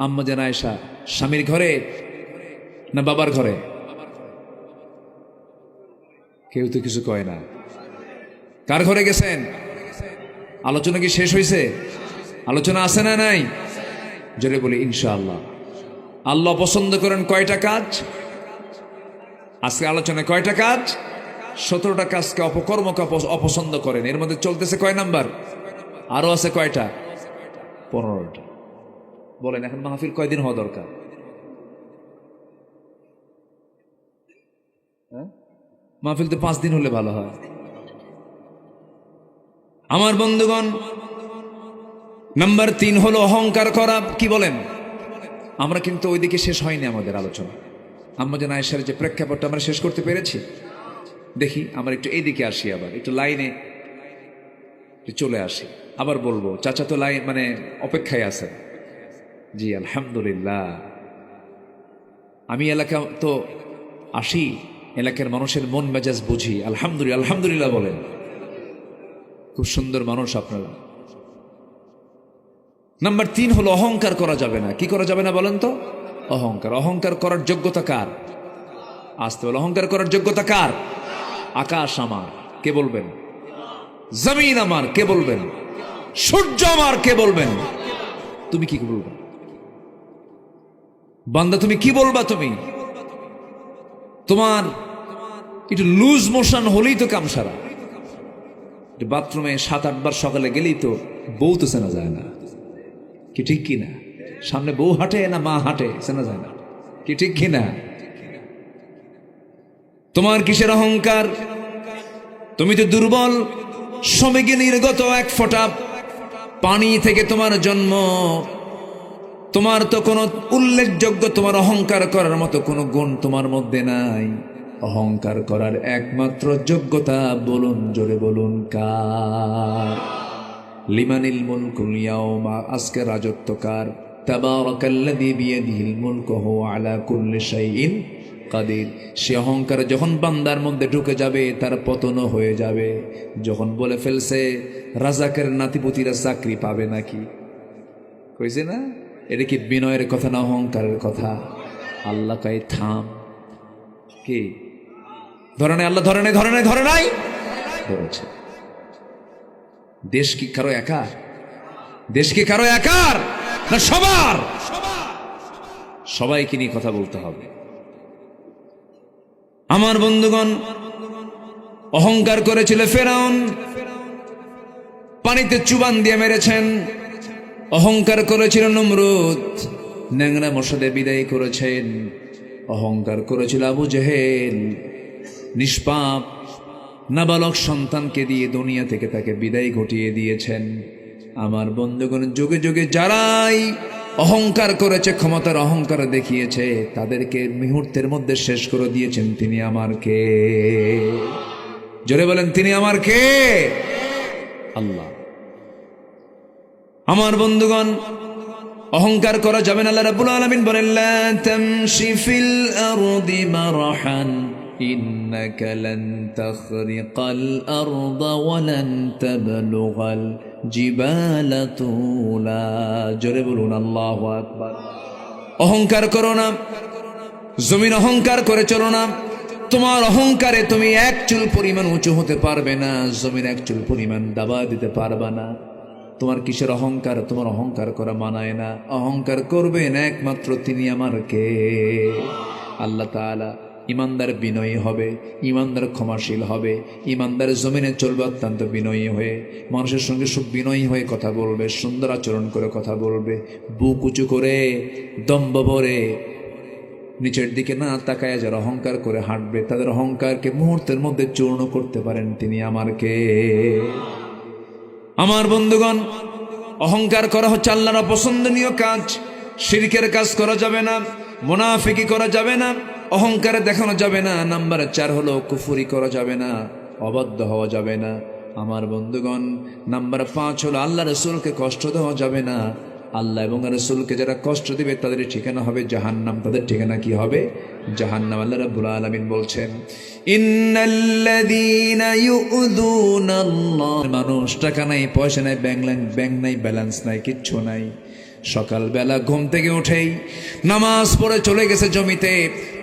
আম্মা জান আয়েশা স্বামীর ঘরে না বাবার ঘরে? কেউ তো কিছু কয় না। কার ঘরে গেছেন? আলোচনা কি শেষ হয়েছে? আলোচনা আছে না নাই? জোরে বলি ইনশাআল্লাহ। আল্লাহ পছন্দ করেন কয়টা কাজ? আজকে আলোচনায় কয়টা কাজ? 17টা কাজকে অপকর্মকে অপছন্দ করেন। এর মধ্যে চলতেছে কয় নাম্বার? আরো আছে কয়টা? 15টা। বলেন এখন মাহফিল কয়দিন হওয়া দরকার? মাহফিল তো 5 দিন হলে ভালো হয়। আমার বন্ধুগণ, নাম্বার 3 হলো অহংকার করা। কি বলেন? আমরা কিন্তু ওইদিকে শেষ হয়নি আমাদের আলোচনা। আম্মা জান আয়েশার যে প্রেক্ষাপটটা আমরা শেষ করতে পেরেছি। দেখি আমরা একটু এইদিকে আসি, আবার একটু লাইনে চলে আসি। আবার বলবো, চাচা তো লাইন মানে অপেক্ষায় আছেন। জি আলহামদুলিল্লাহ। আমি এলাকা তো আসি, এলাকার মানুষের মন মেজাজ বুঝি। আলহামদুলিল্লাহ, আলহামদুলিল্লাহ বলেন। খুব সুন্দর মানুষ আপনারা। নাম্বার 3 হলো অহংকার করা যাবে না। কি করা যাবে না বলেন তো? অহংকার। অহংকার করার যোগ্যতা কার? আসতে বলে অহংকার করার যোগ্যতা কার? আকাশ আমার, কে বলবেন? জমিন আমার, কে বলবেন? সূর্য আমার, কে বলবেন? তুমি কি বলবা বান্দা? তুমি কি বলবা? তুমি তোমার একটু লুজ মোশন হলেই তো কাম সারা। বাথরুমে 7-8 বার সকালে গেলেই তো বউ তো চেনা যায় না, কি ঠিক কি না? সামনে বউ হাঁটে না মা হাঁটে চেনা যায় না, কি ঠিক কি না? তোমার কিসের অহংকার? তুমি তো দুর্বল, সবেগে নির্গত এক ফোঁটা পানি থেকে তোমার জন্ম। তোমার তো কোনো উল্লেখযোগ্য, তোমার অহংকার করার মতো কোনো গুণ তোমার মধ্যে নাই। অহংকার করার একমাত্র যোগ্যতা বলুন, জোরে বলুন, কার? লিমানিল মুলকুল ইয়াওমা, আজকে রাজত্ব কার? তাবারাকাল্লাযী বিয়াদিহিল মুলকু ওয়া আলা কুল্লি শাইইন কাদির। সে অহংকার যখন বান্দার মধ্যে ঢুকে যাবে, তার পতন হয়ে যাবে। যখন বলে ফেলছে রাজাকের নাতিপুতিরা চাকরি পাবে নাকি, কইছে না? এটা কি বিনয়ের কথা না অহংকারের কথা? আল্লাহ কয় থাম। কি ধরে নাই? আল্লাহ ধরে নাই, ধরে নাই, ধরে নাই, ধরেছে। দেশ কি কারো একার? দেশ কি কারো একার না সবার? সবাইকে নিয়ে কথা বলতে হবে। আমার বন্ধুগণ, অহংকার করেছিল ফেরাউন, পানিতে চুবান দিয়ে মেরেছেন। অহংকার করেছিল নমরুদ, ন্যাংরা মশাদে বিদায় করেছেন। অহংকার করেছিল আবু জেহেল, নিষ্পাপ নাবালক সন্তানকে দিয়ে দুনিয়া থেকে তাকে বিদায় ঘটিয়ে দিয়েছেন। আমার বন্ধুগণ, যুগে যুগে যারাই অহংকার করেছে, ক্ষমতার অহংকার দেখিয়েছে, তাদেরকে মুহূর্তের মধ্যে শেষ করে দিয়েছেন তিনি আমার কে? জোরে বলেন, তিনি আমার কে? আল্লাহ। আমার বন্ধুগণ, অহংকার করা যাবে না। আল্লাহ রাব্বুল আলামিন বলেন, লা তামশি ফিল আরদি মারহান ইন্নাকা লান তাখরিকাল আরদা ওয়া লান তাবলুগাল জিবালা তুলা। জোরে বলুন আল্লাহু আকবার। অহংকার করো না, জমিন অহংকার করে চলো না। তোমার অহংকারে তুমি এক চুল পরিমাণ উঁচু হতে পারবে না, জমিন এক চুল পরিমাণ দাবা দিতে পারবে না। তোমার কিসের অহংকার? তোমার অহংকার করা মানায় না। অহংকার করবে না একমাত্র তিনি আমার কে? আল্লাহ তাআলা ইমানদার বিনয়ী হবে, ইমানদার ক্ষমাশীল হবে, ইমানদার জমিনে চলবে অত্যন্ত বিনয়ী হয়ে, মানুষের সঙ্গে খুব বিনয়ী হয়ে কথা বলবে, সুন্দর আচরণ করে কথা বলবে, বুক উঁচু করে দম্ভ ভরে নিচের দিকে না তাকায় যারা অহংকার করে হাঁটবে, তাদের অহংকারকে মুহূর্তের মধ্যে চূর্ণ করতে পারেন তিনি আমার কে। আমার বন্ধুগণ, অহংকার করা হচ্ছে আল্লাহর অপছন্দনীয় কাজ। শিরকের কাজ করা যাবে না, মুনাফিকি করা যাবে না, অহংকারে দেখানো যাবে না। নাম্বার 4 হলো কুফরি করা যাবে না, অবাধ্য হওয়া যাবে না। আমার বন্ধুগণ, নাম্বার 5 হলো আল্লাহ রাসূলকে কষ্ট দেওয়া যাবে না। আল্লাহ এবং রাসূলকে যারা কষ্ট দিবে তাদের ঠিকানা হবে জাহান্নাম। তাদের ঠিকানা কি হবে? জাহান্নাম। আল্লাহ রাব্বুল আলামিন বলছেন, ইন্নাল্লাযীনা ইউযুনাল্লাহ, মানুষ টাকা নাই, পয়সা নাই, ব্যাংক নাই, ব্যালেন্স নাই, কিচ্ছু নাই। সকালবেলা ঘুম থেকে উঠেই নামাজ পড়ে চলে গেছে জমিতে,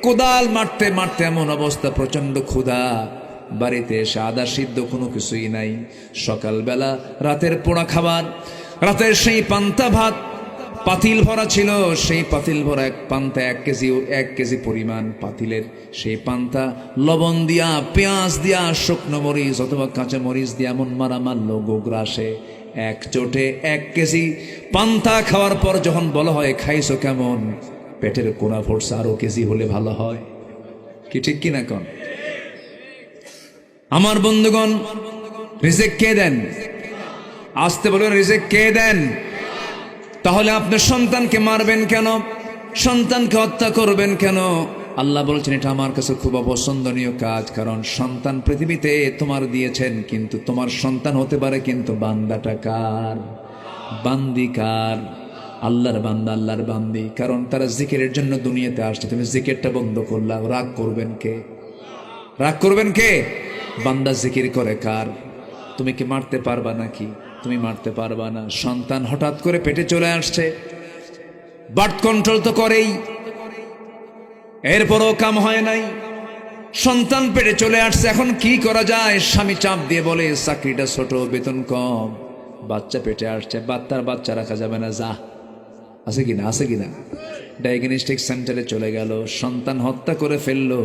কোদাল মারতে মারতে এমন অবস্থা, প্রচন্ড ক্ষুধা, বাড়িতে এসে আদা সিদ্ধ কোনো কিছুই নাই। সকালবেলা রাতের পোড়া খাবার, রাতের সেই পান্তা ভাত পাতিল ভরা ছিল, সেই পাতিল ভরা এক পান্তা 1 কেজি পরিমাণ পাতিলের সেই পান্তা লবণ দিয়া, পেঁয়াজ দিয়া, শুকনো মরিচ অথবা কাঁচা মরিচ দিয়া এমন মারা মারলো গোগ্রাসে। এক চোটে 1 কেজি পান্তা খাওয়ার পর যখন বলা হয় খাইছো কেমন, পেটের কোনা ফোর্স আরো কেজি হলে ভালো হয়। কি ঠিক কিনা কন? আমার বন্ধুগণ, রিজিক কে দেন? আসতে বলুন, রিজিক কে দেন? তাহলে আপনি সন্তানকে মারবেন কেন? সন্তানকে হত্যা করবেন কেন? আল্লাহ বলছেন এটা আমার কাছে খুব অপছন্দনীয় কাজ। কারণ সন্তান পৃথিবীতে তোমার দিয়েছেন, কিন্তু তোমার সন্তান হতে পারে কিন্তু বান্দাটা কার? বান্দি কার? আল্লাহর বান্দা, আল্লাহর বান্দি। কারণ তারা জিকিরের জন্য দুনিয়াতে আসছে, তুমি জিকিরটা বন্ধ করলা, রাগ করবেন কে? রাগ করবেন কে? বান্দা জিকির করে কার? তুমি কি মারতে পারবা নাকি? তুমি মারতে পারবা না। সন্তান হঠাৎ করে পেটে চলে আসছে, বার্থ কন্ট্রোল তো করেই, এরপরও কাম হয় নাই। সন্তান পেটে চলে আসছে, এখন কি করা যায়? স্বামী চাপ দিয়ে বলে চাকরিটা ছোট, বেতন কম, বাচ্চা পেটে আসছে, বাচ্চা রাখা যাবে না, যা। আছে কিনা? আছে কিনা? ডায়াগনস্টিক সেন্টারে চলে গেল, সন্তান হত্যা করে ফেললো।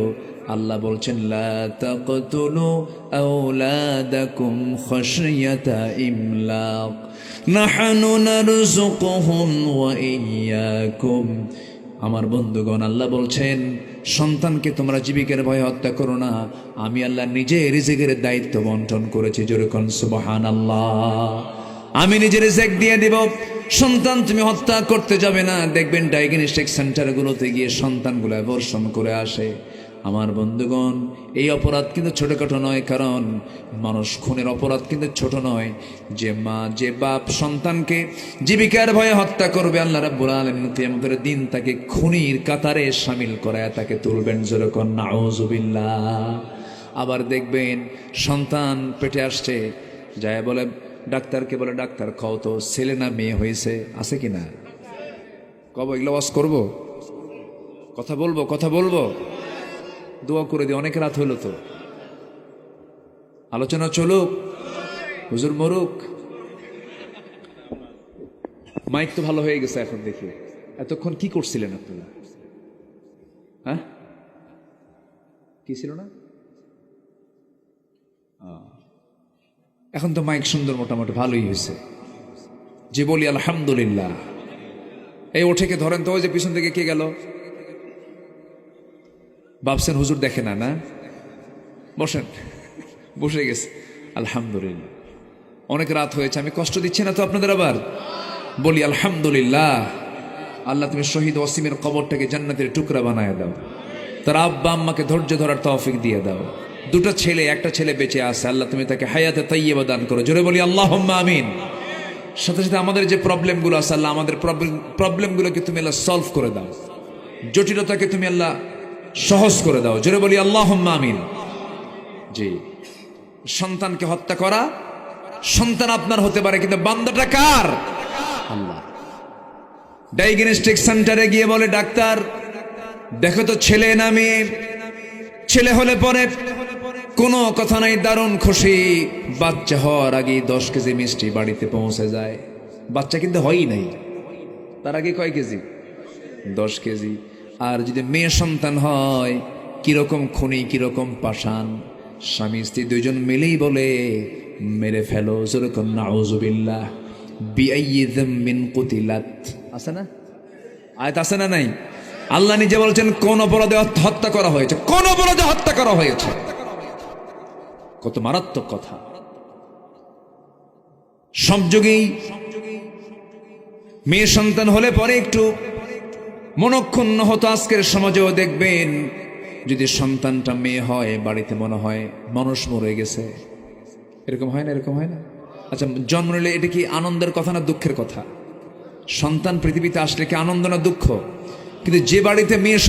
আল্লাহ বলছেন, লা তাকতুলু আওলাদাকুম খাশিয়াতা ইমলাক নাহনু নারযুকুহুম ওয়া ইয়্যাকুম। আমার বন্ধুগণ, আল্লাহ বলছেন সন্তানকে তোমরা জীবিকার ভয়ে হত্যা করো না, আমি আল্লাহ নিজে রিজিকের দায়িত্ব বন্টন করেছি। জোরে কোন সুবহানাল্লাহ। আমি নিজে রিজিক দিয়ে দিব, সন্তান তুমি হত্যা করতে যাবে না। দেখবেন ডায়াগনস্টিক সেন্টারগুলোতে গিয়ে সন্তানগুলো অ্যাবর্শন করে আসে। আমার বন্ধুগণ, এই অপরাধ কিন্তু ছোটখাটো নয়, কারণ মানুষ খুনের অপরাধ কিন্তু ছোট নয়। যে মা, যে বাপ সন্তানকে জীবিকার ভয়ে হত্যা করবে, আল্লাহ রাব্বুল আলামিন কিয়ামতের দিন তাকে খুনির কাতারে শামিল করায় তাকে তুলবেন। জোরে কোন নাউযুবিল্লাহ। আবার দেখবেন সন্তান পেটে আসছে, যায় বলে ডাক্তারকে, বলে ডাক্তার কও তো ছেলে না মেয়ে হয়েছে। আছে কিনা? কব এগুলো ওয়াজ করবো, কথা বলবো, কথা বলবো, দোয়া করে দিই। অনেক রাত হলো তো, আলোচনা চলুক, হুজুর মরুক। মাইক তো ভালো হয়ে গেছে এখন দেখি। এতক্ষণ কি করছিলেন আপনারা? হ্যাঁ, কি ছিল না? এখন তো মাইক সুন্দর, মোটামুটি ভালোই হয়েছে। যে বলি আলহামদুলিল্লাহ। এই ওঠেকে ধরেন তো, ওই যে পিছন থেকে কে গেল? ভাবছেন হুজুর দেখে না? না, বসেন। বসে গেছে, আলহামদুলিল্লাহ। অনেক রাত হয়েছে, আমি কষ্ট দিচ্ছি না তো আপনাদের? আবার বলি আলহামদুলিল্লাহ। আল্লাহ তুমি শহীদ ওয়াসিমের কবরটাকে জান্নাতের টুকরা বানায় দাও, তার আব্বা আম্মাকে ধৈর্য ধরার তৌফিক দিয়ে দাও। 2টা ছেলে, একটা ছেলে বেঁচে আছে, আল্লাহ তুমি তাকে হায়াতে তাইয়্যিবা দান করো। জোরে বলি আল্লাহুম্মা আমিন। সাথে সাথে আমাদের যে প্রবলেমগুলো আছে, আল্লাহ আমাদের প্রবলেমগুলোকে তুমি আল্লাহ সলভ করে দাও, জটিলতাকে তুমি আল্লাহ সহজ করে দাও। জোরে বলি আল্লাহুম্মা আমিন। জি, সন্তানকে হত্যা করা, সন্তান আপনার হতে পারে, কিন্তু বান্দাটা কার? আল্লাহ। ডায়াগনস্টিক সেন্টারে গিয়ে বলে ডাক্তার দেখো তো ছেলে না মেয়ে। ছেলে হলে পরে কোনো কথা নাই, দারুণ খুশি। বাচ্চা হওয়ার আগে 10 কেজি মিষ্টি বাড়িতে পৌঁছে যায়। বাচ্চা কিন্তু হয়ই নাই, তার আগে কয় কেজি? 10 কেজি। আর যদি মেয়ে সন্তান হয়, কিরকম খুনি কিরকম পাষাণ, স্বামী স্ত্রী দুইজন মিলেই বলে মেরে ফেলো, যেরকম নাউজুবিল্লাহ বিআইয়ি যামবিন কুতিলাত, আছে না আয়াত, আছে না নাই? আল্লাহ নিজে বলছেন কোন অপরাধে হত্যা করা হয়েছে, কোন অপরাধে হত্যা করা হয়েছে। কত মারাত্মক কথা। সব যুগেই মেয়ে সন্তান হলে পরে একটু মনক্ষুণ্ণ হতো, আজকের সমাজেও দেখবেন যদি সন্তানটা মেয়ে হয় বাড়িতে মনে হয় মানুষ মরে গেছে। এরকম হয় না? এরকম হয় না? আচ্ছা, জন্ম নিলে এটা কি আনন্দের কথা না দুঃখের কথা? সন্তান পৃথিবীতে আসলে কি আনন্দ না দুঃখ? কিন্তু যে বাড়িতে মেয়ে